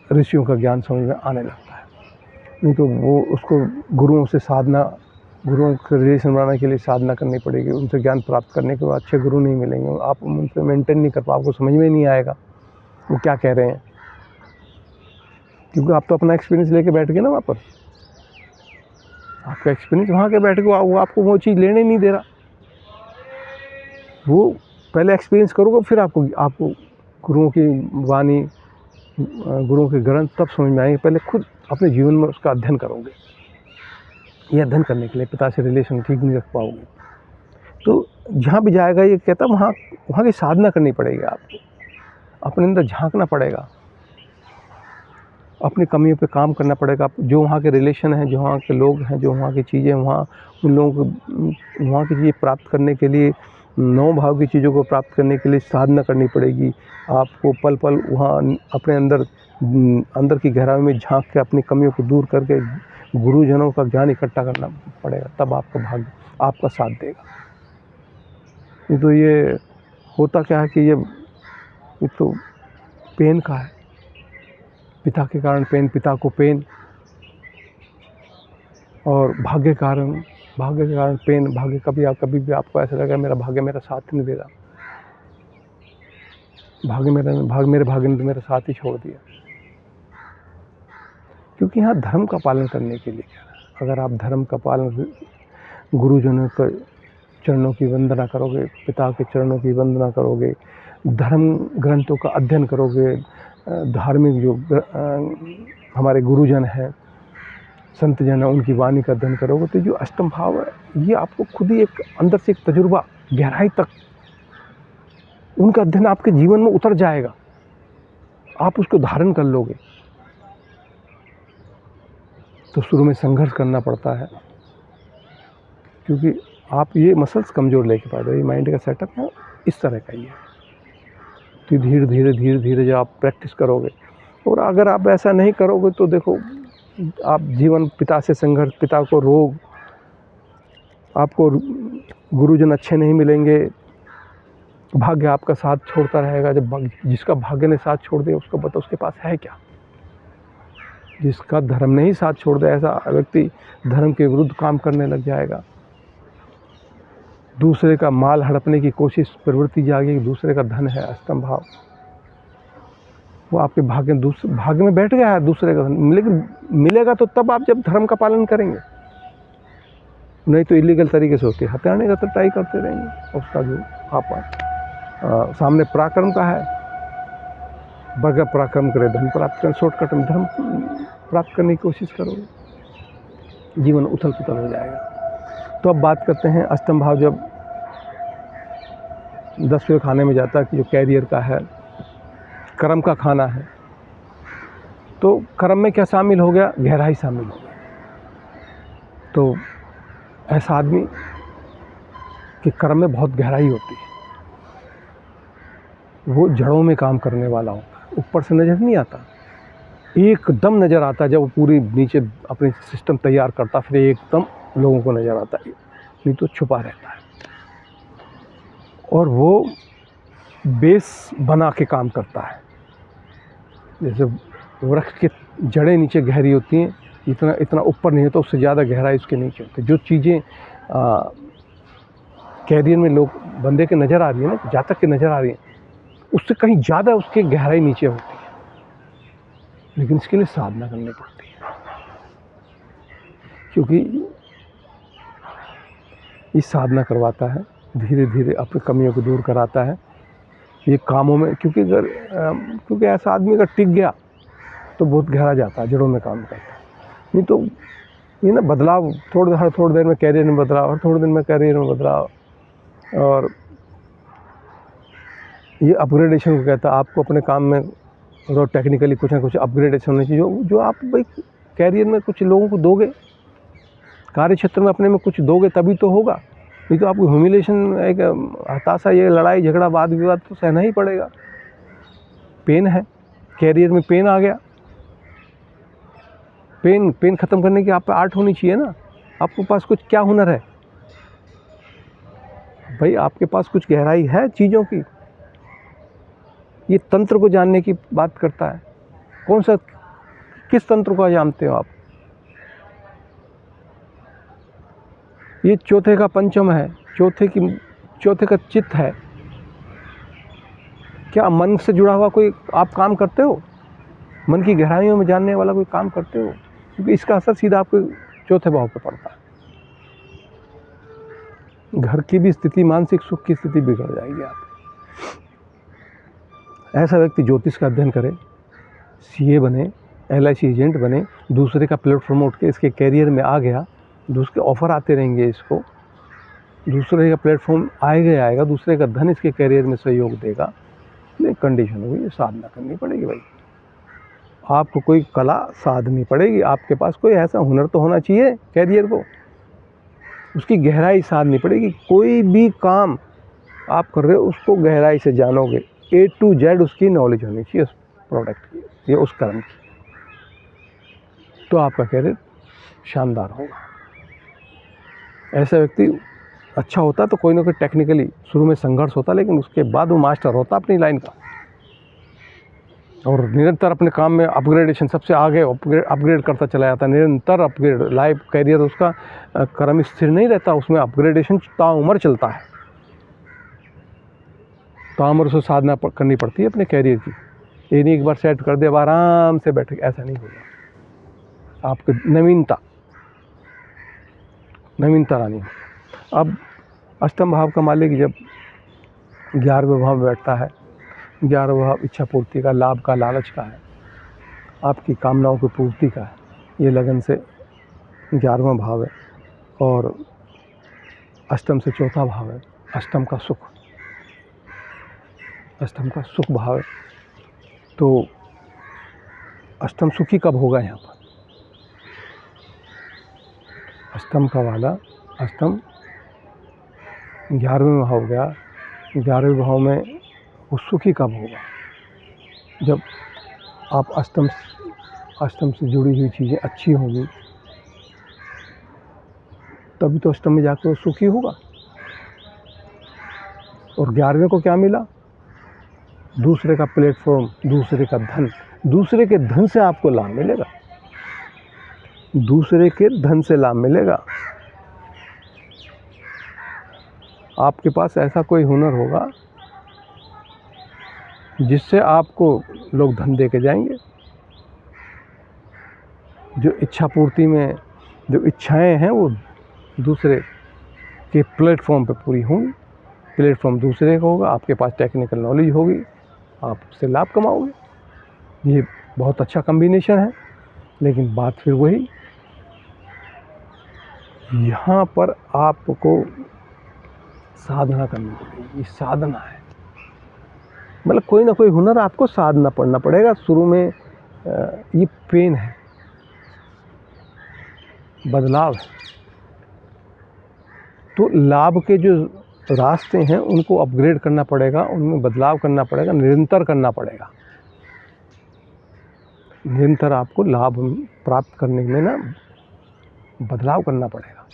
ऋषियों का ज्ञान समझ में आने लगता है। नहीं तो वो उसको गुरुओं से साधना, गुरुओं के रिलेशन बनाने के लिए साधना करनी पड़ेगी, उनसे ज्ञान प्राप्त करने के बाद अच्छे गुरु नहीं मिलेंगे, आप उनसे मेंटेन नहीं कर पाओगे, आपको समझ में नहीं आएगा वो क्या कह रहे हैं, क्योंकि आप तो अपना एक्सपीरियंस लेके बैठ गए ना वहाँ पर, आपका एक्सपीरियंस वहाँ के बैठ गए, वो आपको वो चीज़ लेने नहीं दे रहा। वो पहले एक्सपीरियंस करोगे फिर आपको गुरुओं की वाणी, गुरुओं के ग्रंथ तब समझ में आएंगे, पहले खुद अपने जीवन में उसका अध्ययन करोगे। ये अध्ययन करने के लिए पिता से रिलेशन ठीक नहीं रख पाओगे। तो जहाँ भी जाएगा ये कहता वहाँ की साधना करनी पड़ेगी, आपको अपने अंदर झांकना पड़ेगा, अपनी कमियों पे काम करना पड़ेगा। जो वहाँ के रिलेशन हैं, जो वहाँ के लोग हैं, जो वहाँ की चीज़ें, वहाँ उन लोगों को वहाँ की चीज़ें प्राप्त करने के लिए, नौ भाव की चीज़ों को प्राप्त करने के लिए साधना करनी पड़ेगी। आपको पल पल वहाँ अपने अंदर की गहराई में झांक के अपनी कमियों को दूर करके गुरुजनों का ज्ञान इकट्ठा करना पड़ेगा, तब आपका भाग्य आपका साथ देगा। नहीं तो ये होता क्या है कि ये तो पेन का है, पिता के कारण पेन, पिता को पेन, और भाग्य के कारण पेन। भाग्य कभी भी आपको ऐसा लगेगा मेरा भाग्य मेरा साथ नहीं दे रहा, मेरे भाग्य ने तो मेरा साथ ही छोड़ दिया। क्योंकि यहाँ धर्म का पालन करने के लिए क्या है, अगर आप धर्म का पालन, गुरुजनों के चरणों की वंदना करोगे, पिता के चरणों की वंदना करोगे, धर्म ग्रंथों का अध्ययन करोगे, धार्मिक जो हमारे गुरुजन हैं, संत जन है, उनकी वाणी का अध्ययन करोगे, तो जो अष्टम भाव है ये आपको खुद ही एक अंदर से एक तजुर्बा, गहराई तक उनका अध्ययन आपके जीवन में उतर जाएगा, आप उसको धारण कर लोगे। तो शुरू में संघर्ष करना पड़ता है, क्योंकि आप ये मसल्स कमज़ोर लेके पैदा, ये माइंड का सेटअप है इस तरह का ही है। तो धीरे धीरे जब आप प्रैक्टिस करोगे, और अगर आप ऐसा नहीं करोगे तो देखो आप जीवन, पिता से संघर्ष, पिता को रोग, आपको गुरुजन अच्छे नहीं मिलेंगे, भाग्य आपका साथ छोड़ता रहेगा। जब जिसका भाग्य ने साथ छोड़ दिया उसको पता उसके पास है क्या। जिसका धर्म ने ही साथ छोड़ दिया, ऐसा व्यक्ति धर्म के विरुद्ध काम करने लग जाएगा, दूसरे का माल हड़पने की कोशिश, प्रवृत्ति जाएगी। दूसरे का धन है अष्टम भाव, वो आपके भाग्य में बैठ गया है दूसरे का धन, लेकिन मिलेगा तो तब आप जब धर्म का पालन करेंगे, नहीं तो इलीगल तरीके से होती है, हत्याने का तो ट्राई करते रहेंगे। उसका जो आप सामने पराक्रम का है, बगैर पराक्रम करे धन प्राप्त करें, शॉर्टकट में धर्म प्राप्त करने की कोशिश करोगे, जीवन उथल पुथल हो जाएगा। तो अब बात करते हैं अष्टम भाव जब 10वें खाने में जाता है कि जो कैरियर का है, कर्म का खाना है, तो कर्म में क्या शामिल हो गया, गहराई शामिल हो गया। तो ऐसा आदमी के कर्म में बहुत गहराई होती है, वो जड़ों में काम करने वाला होता है, ऊपर से नज़र नहीं आता, एकदम नज़र आता है जब वो पूरी नीचे अपनी सिस्टम तैयार करता, फिर एकदम लोगों को नज़र आता है, नहीं तो छुपा रहता है। और वो बेस बना के काम करता है। जैसे वृक्ष की जड़ें नीचे गहरी होती हैं, इतना ऊपर नहीं होता, उससे ज़्यादा गहराई उसके नीचे होती है। जो चीज़ें कैरियर में लोग बंदे के नज़र आ रही है ना, जातक के नज़र आ रही है, उससे कहीं ज़्यादा उसकी गहराई नीचे होती है, लेकिन इसके लिए साधना करनी पड़ती है, क्योंकि ये साधना करवाता है, धीरे धीरे अपनी कमियों को दूर कराता है ये कामों में। क्योंकि ऐसा आदमी अगर टिक गया तो बहुत गहरा जाता है, जड़ों में काम करता है। नहीं तो ये ना बदलाव थोड़ी देर में कैरियर में बदलाव, और थोड़ी देर में कैरियर में बदलाव, और ये अपग्रेडेशन को कहता है। आपको अपने काम में और टेक्निकली कुछ ना कुछ अपग्रेडेशन होनी चाहिए, जो आप भाई कैरियर में कुछ लोगों को दोगे, कार्य क्षेत्र में अपने में कुछ दोगे तभी तो होगा। नहीं तो आपको ह्यूमिलेशन, एक हताशा, ये लड़ाई झगड़ा वाद विवाद तो सहना ही पड़ेगा। पेन है, कैरियर में पेन आ गया, पेन ख़त्म करने की आप पे आर्ट होनी चाहिए ना। आपके पास कुछ क्या हुनर है भाई, आपके पास कुछ गहराई है चीज़ों की। ये तंत्र को जानने की बात करता है। किस तंत्र को जानते हो आप? ये चौथे का पंचम है, चौथे का चित्त है। क्या मन से जुड़ा हुआ कोई आप काम करते हो? मन की गहराइयों में जानने वाला कोई काम करते हो? क्योंकि इसका असर सीधा आपके चौथे भाव पे पड़ता है। घर की भी स्थिति, मानसिक सुख की स्थिति बिगड़ जाएगी आप। ऐसा व्यक्ति ज्योतिष का अध्ययन करे, सीए बने, LIC एजेंट बने, दूसरे का प्लेटफॉर्म उठ के इसके कैरियर में आ गया, दूसरे ऑफर आते रहेंगे इसको, दूसरे का प्लेटफॉर्म आएगा, दूसरे का धन इसके कैरियर में सहयोग देगा। नहीं, कंडीशन होगी, ये साधना करनी पड़ेगी भाई। आपको कोई कला साधनी पड़ेगी, आपके पास कोई ऐसा हुनर तो होना चाहिए कैरियर को, उसकी गहराई साधनी पड़ेगी। कोई भी काम आप कर रहे हो उसको गहराई से जानोगे, A to Z उसकी नॉलेज होनी चाहिए उस प्रोडक्ट की या उस कर्म की, तो आपका कैरियर शानदार होगा। ऐसा व्यक्ति अच्छा होता तो कोई ना कोई टेक्निकली शुरू में संघर्ष होता, लेकिन उसके बाद वो मास्टर होता अपनी लाइन का, और निरंतर अपने काम में अपग्रेडेशन, सबसे आगे अपग्रेड करता चला जाता, निरंतर अपग्रेड। लाइफ कैरियर उसका क्रम स्थिर नहीं रहता, उसमें अपग्रेडेशन ताउम्र चलता है। ताउम्र से साधना करनी पड़ती है अपने कैरियर की। ये नहीं एक बार सेट कर दे अब आराम से बैठे, ऐसा नहीं होगा। आपको नवीनता लानी है। अब अष्टम भाव का मालिक जब 11वें भाव में बैठता है, 11वां भाव इच्छा पूर्ति का, लाभ का, लालच का है, आपकी कामनाओं की पूर्ति का है। ये लगन से 11वां भाव है, और अष्टम से चौथा भाव है, अष्टम का सुख भाव है। तो अष्टम सुखी कब होगा यहाँ पर? अष्टम का वाला अष्टम 11वें भाव हो गया, 11वें भाव में वो सुखी कब होगा? जब आप अष्टम से जुड़ी हुई चीज़ें अच्छी होंगी, तभी तो अष्टम में जाकर वो सुखी होगा। और 11वें को क्या मिला? दूसरे का प्लेटफॉर्म, दूसरे का धन। दूसरे के धन से आपको लाभ मिलेगा, दूसरे के धन से लाभ मिलेगा। आपके पास ऐसा कोई हुनर होगा जिससे आपको लोग धन दे के जाएंगे। जो इच्छा पूर्ति में जो इच्छाएं हैं वो दूसरे के प्लेटफॉर्म पे पूरी होंगी। प्लेटफॉर्म दूसरे का होगा, आपके पास टेक्निकल नॉलेज होगी, आप उससे लाभ कमाओगे। ये बहुत अच्छा कॉम्बिनेशन है। लेकिन बात फिर वही, यहाँ पर आपको साधना करनी पड़ेगी। ये साधना है, मतलब कोई ना कोई हुनर आपको साधना पड़ना पड़ेगा। शुरू में ये पेन है, बदलाव है, तो लाभ के जो रास्ते हैं उनको अपग्रेड करना पड़ेगा, उनमें बदलाव करना पड़ेगा, निरंतर करना पड़ेगा। निरंतर आपको लाभ प्राप्त करने में ना बदलाव करना पड़ेगा।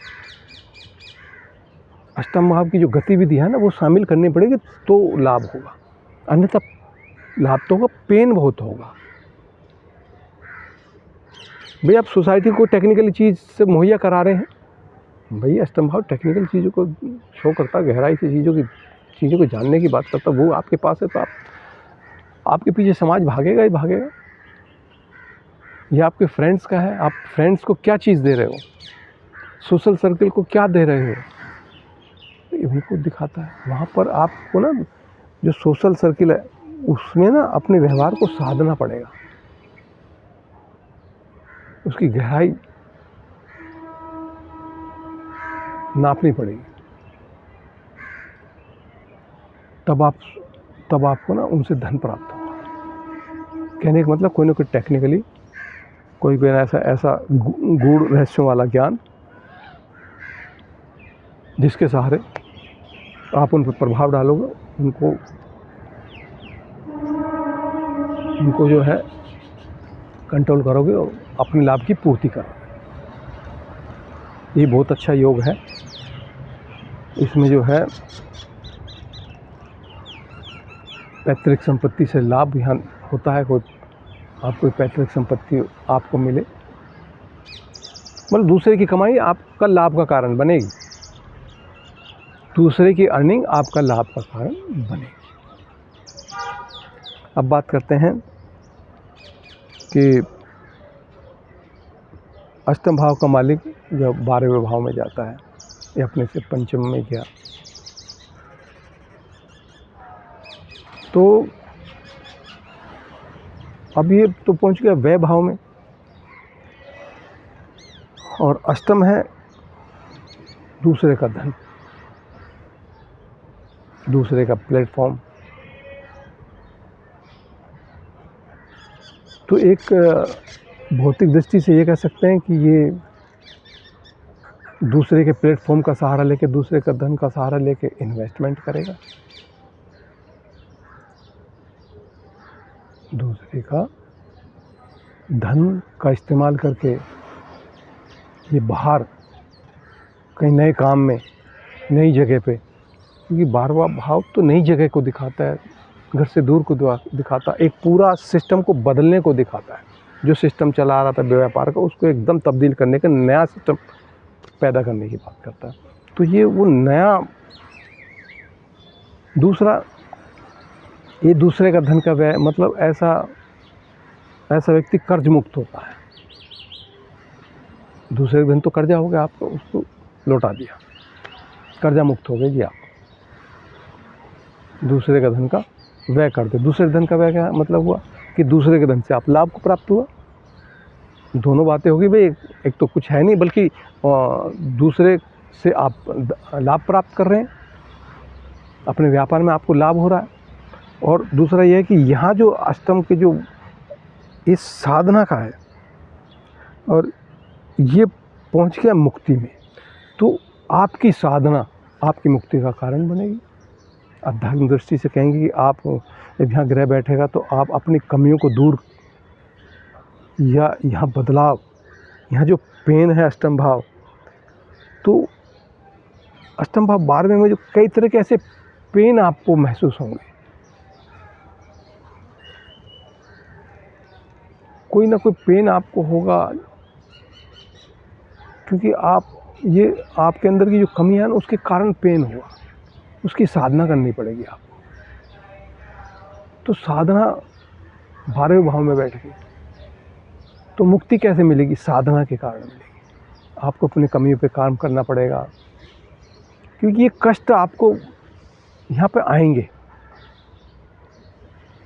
अष्टम भाव की जो गतिविधि है ना वो शामिल करनी पड़ेगी तो लाभ होगा, अन्यथा लाभ तो होगा, पेन बहुत होगा। भाई आप सोसाइटी को टेक्निकल चीज़ से मुहैया करा रहे हैं, भाई अष्टम भाव टेक्निकल चीज़ों को शो करता है, गहराई से चीज़ों को जानने की बात करता है, वो आपके पास है तो आपके पीछे समाज भागेगा ही भागेगा। ये आपके फ्रेंड्स का है, आप फ्रेंड्स को क्या चीज़ दे रहे हो, सोशल सर्कल को क्या दे रहे हो, ये उनको दिखाता है। वहाँ पर आपको ना जो सोशल सर्कल है उसमें ना अपने व्यवहार को साधना पड़ेगा, उसकी गहराई नापनी पड़ेगी, तब आपको ना उनसे धन प्राप्त होगा। कहने का मतलब कोई ना कोई टेक्निकली कोई ऐसा गूढ़ रहस्यों वाला ज्ञान जिसके सहारे आप उन पर प्रभाव डालोगे, उनको जो है कंट्रोल करोगे और अपने लाभ की पूर्ति करोगे। ये बहुत अच्छा योग है। इसमें जो है पैतृक संपत्ति से लाभ यहाँ होता है। आपको पैतृक संपत्ति आपको मिले, मतलब दूसरे की कमाई आपका लाभ का कारण बनेगी, दूसरे की अर्निंग आपका लाभ का कारण बनेगी। अब बात करते हैं कि अष्टम भाव का मालिक जब 12वें भाव में जाता है या अपने से पंचम में गया तो अब ये तो पहुंच गया व्यय भाव में, और अष्टम है दूसरे का धन, दूसरे का प्लेटफॉर्म। तो एक भौतिक दृष्टि से ये कह सकते हैं कि ये दूसरे के प्लेटफॉर्म का सहारा लेके, दूसरे का धन का सहारा लेके इन्वेस्टमेंट करेगा, दूसरे का धन का इस्तेमाल करके ये बाहर कहीं नए काम में, नई जगह पे, क्योंकि 12वां भाव तो नई जगह को दिखाता है, घर से दूर को दिखाता है, एक पूरा सिस्टम को बदलने को दिखाता है। जो सिस्टम चला आ रहा था व्यापार का उसको एकदम तब्दील करने का, नया सिस्टम पैदा करने की बात करता है। तो ये वो नया ये दूसरे का धन का व्यय, मतलब ऐसा व्यक्ति कर्ज मुक्त होता है। दूसरे का धन तो कर्जा हो गया, आपको उसको लौटा दिया, कर्जा मुक्त हो गए जी आप। दूसरे का धन का व्यय कर दे। दूसरे धन का व्यय क्या मतलब हुआ कि दूसरे के धन से आप लाभ को प्राप्त हुआ। दोनों बातें होगी भाई, एक तो कुछ है नहीं बल्कि दूसरे से आप लाभ प्राप्त कर रहे हैं, अपने व्यापार में आपको लाभ हो रहा है। और दूसरा यह है कि यहाँ जो अष्टम के जो इस साधना का है और ये पहुँच गया मुक्ति में, तो आपकी साधना आपकी मुक्ति का कारण बनेगी। आध्यात्मिक दृष्टि से कहेंगे कि आप जब यहाँ ग्रह बैठेगा तो आप अपनी कमियों को दूर, या यहाँ बदलाव, यहाँ जो पेन है अष्टम भाव, तो अष्टम भाव 12वें में जो कई तरह के ऐसे पेन आपको महसूस होंगे, कोई ना कोई पेन आपको होगा, क्योंकि ये आपके अंदर की जो कमी है ना उसके कारण पेन हुआ, उसकी साधना करनी पड़ेगी आपको। तो साधना 12वें भाव में बैठ गई तो मुक्ति कैसे मिलेगी? साधना के कारण मिलेगी। आपको अपनी कमियों पे काम करना पड़ेगा, क्योंकि ये कष्ट आपको यहाँ पे आएंगे।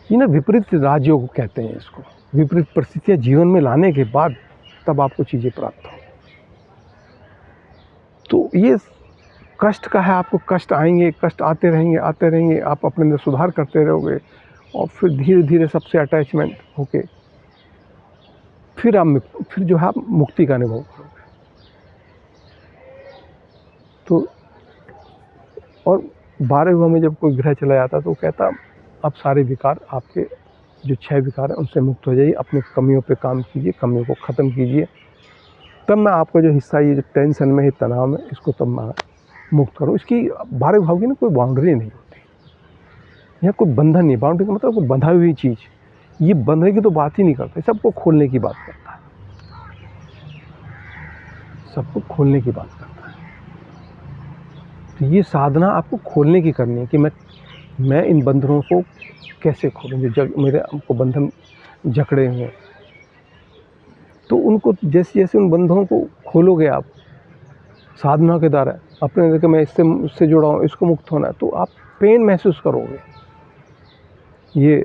ये ना विपरीत राजयोग कहते हैं इसको, विपरीत परिस्थितियाँ जीवन में लाने के बाद तब आपको चीज़ें प्राप्त हो। तो ये कष्ट का है, आपको कष्ट आएंगे, कष्ट आते रहेंगे, आप अपने अंदर सुधार करते रहोगे और फिर धीरे धीरे सबसे अटैचमेंट होके फिर जो है आप मुक्ति का अनुभव करोगे। तो और 12वें भाव में जब कोई ग्रह चला जाता तो वो कहता अब सारे विकार आपके जो 6 विकार हैं उनसे मुक्त हो जाइए, अपनी कमियों पे काम कीजिए, कमियों को ख़त्म कीजिए, तब मैं आपका जो हिस्सा ये जो टेंशन में है, तनाव में, इसको तब मैं मुक्त करूँ। इसकी 12वें भाव की ना कोई बाउंड्री नहीं होती, यहाँ कोई बंधन नहीं। बाउंड्री का मतलब कोई बंधा हुई चीज़, ये बंधने की तो बात ही नहीं करता, सबको खोलने की बात करता है, सबको खोलने की बात करता है। तो ये साधना आपको खोलने की करनी है कि मैं इन बंधनों को कैसे खोलूँ, जो मेरे हमको बंधन जकड़े हुए, तो उनको जैसे जैसे उन बंधनों को खोलोगे आप साधना के द्वारा, अपने देखो मैं इससे जुड़ा हूँ, इसको मुक्त होना है, तो आप पेन महसूस करोगे। ये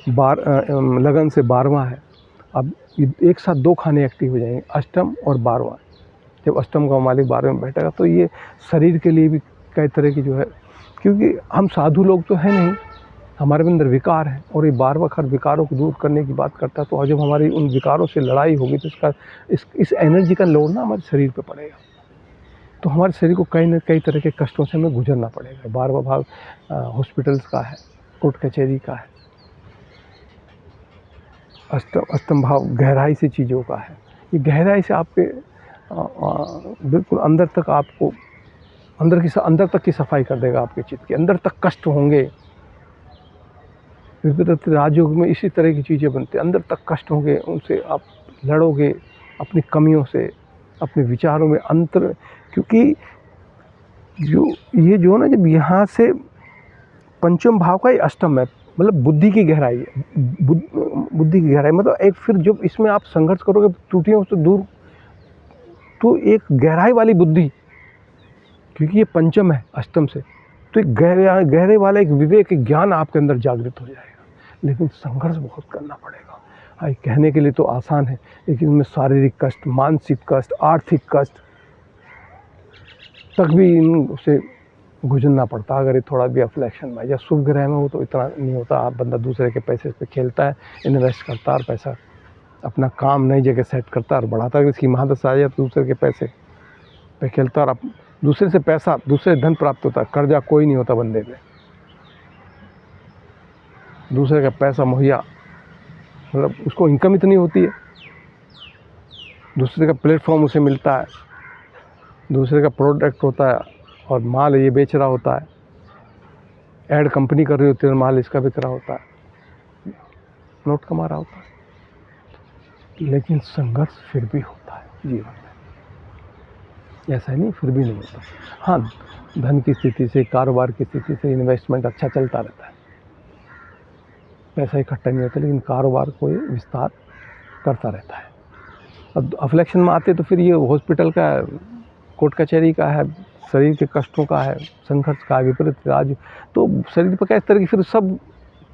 लगन से 12वां है। अब एक साथ 2 खाने एक्टिव हो जाएंगे, अष्टम और 12वां। जब अष्टम का मालिक 12वें में बैठेगा तो ये शरीर के लिए भी कई तरह की जो है, क्योंकि हम साधु लोग तो हैं नहीं, हमारे अंदर विकार है, और ये 12वां घर विकारों को दूर करने की बात करता है। तो जब हमारी उन विकारों से लड़ाई होगी तो इसका इस एनर्जी का लोड ना हमारे शरीर पे पड़ेगा, तो हमारे शरीर को कई न कई तरह के कष्टों से हमें गुजरना पड़ेगा। 12वां भाग हॉस्पिटल्स का है, कोर्ट कचहरी का है। अष्टम भाव गहराई से चीज़ों का है, ये गहराई से आपके बिल्कुल अंदर तक आपको अंदर तक की सफाई कर देगा। आपके चित्त के अंदर तक कष्ट होंगे, विपरीत राजयोग में इसी तरह की चीज़ें बनती हैं, अंदर तक कष्ट होंगे, उनसे आप लड़ोगे अपनी कमियों से, अपने विचारों में अंतर, क्योंकि ये जो ना जब यहाँ से पंचम भाव का ही अष्टम है, मतलब बुद्धि की गहराई है, बुद्धि की गहराई मतलब एक, फिर जब इसमें आप संघर्ष करोगे त्रुटियों से दूर, तो एक गहराई वाली बुद्धि, क्योंकि ये पंचम है अष्टम से, तो एक गहरे वाला एक विवेक, एक ज्ञान आपके अंदर जागृत हो जाएगा। लेकिन संघर्ष बहुत करना पड़ेगा। हाँ, कहने के लिए तो आसान है, लेकिन उनमें शारीरिक कष्ट, मानसिक कष्ट, आर्थिक कष्ट तक भी इनसे गुजरना पड़ता। अगर ये थोड़ा भी अफ्लेक्शन में या शुभ ग्रह में हो तो इतना नहीं होता। आप बंदा दूसरे के पैसे पे खेलता है, इन्वेस्ट करता है, और पैसा अपना काम नई जगह सेट करता है और बढ़ाता है। इसकी महादशा आ जाए तो दूसरे के पैसे पे खेलता है, और दूसरे से पैसा, दूसरे धन प्राप्त होता है। कर्जा कोई नहीं होता बंदे पे, दूसरे का पैसा मुहैया, मतलब उसको इनकम इतनी होती है, दूसरे का प्लेटफॉर्म उसे मिलता है, दूसरे का प्रोडक्ट होता है और माल ये बेच रहा होता है, ऐड कंपनी कर रही होती है और माल इसका बिक रहा होता है, नोट कमा रहा होता है। लेकिन संघर्ष फिर भी होता है जीवन में, ऐसा नहीं फिर भी नहीं होता। हाँ, धन की स्थिति से, कारोबार की स्थिति से इन्वेस्टमेंट अच्छा चलता रहता है, पैसा इकट्ठा नहीं होता, लेकिन कारोबार को ये विस्तार करता रहता है। अब अफ्लेक्शन में आते तो फिर ये हॉस्पिटल का, कोर्ट कचहरी का है, शरीर के कष्टों का है, संघर्ष का, विपरीत राज, तो शरीर पर इस तरह की फिर सब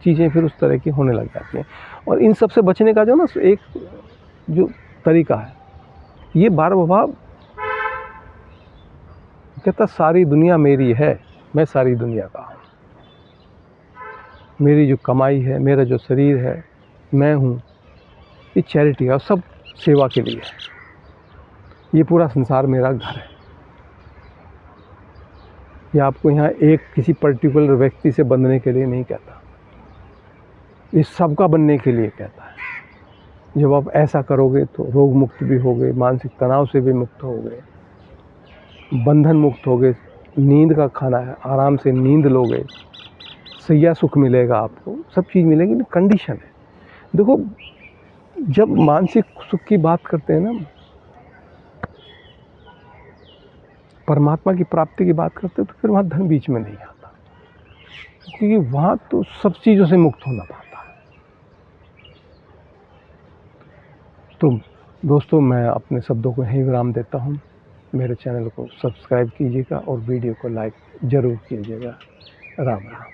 चीज़ें फिर उस तरह की होने लग जाती हैं। और इन सब से बचने का जो ना एक जो तरीका है, ये 12वां भाव कहता सारी दुनिया मेरी है, मैं सारी दुनिया का हूँ, मेरी जो कमाई है, मेरा जो शरीर है, मैं हूँ, ये चैरिटी है और सब सेवा के लिए है। ये पूरा संसार मेरा घर है। ये आपको यहाँ एक किसी पर्टिकुलर व्यक्ति से बंधने के लिए नहीं कहता, ये सबका बनने के लिए कहता है। जब आप ऐसा करोगे तो रोग मुक्त भी होगे, मानसिक तनाव से भी मुक्त होगे, बंधन मुक्त होगे, नींद का खाना है, आराम से नींद लोगे, सैया सुख मिलेगा आपको, सब चीज़ मिलेगी। कंडीशन है, देखो जब मानसिक सुख की बात करते हैं ना, परमात्मा की प्राप्ति की बात करते हैं, तो फिर वहाँ धन बीच में नहीं आता, क्योंकि वहाँ तो सब चीज़ों से मुक्त होना पाता है। तो दोस्तों, मैं अपने शब्दों को यहीं विराम देता हूँ। मेरे चैनल को सब्सक्राइब कीजिएगा और वीडियो को लाइक ज़रूर कीजिएगा। राम राम।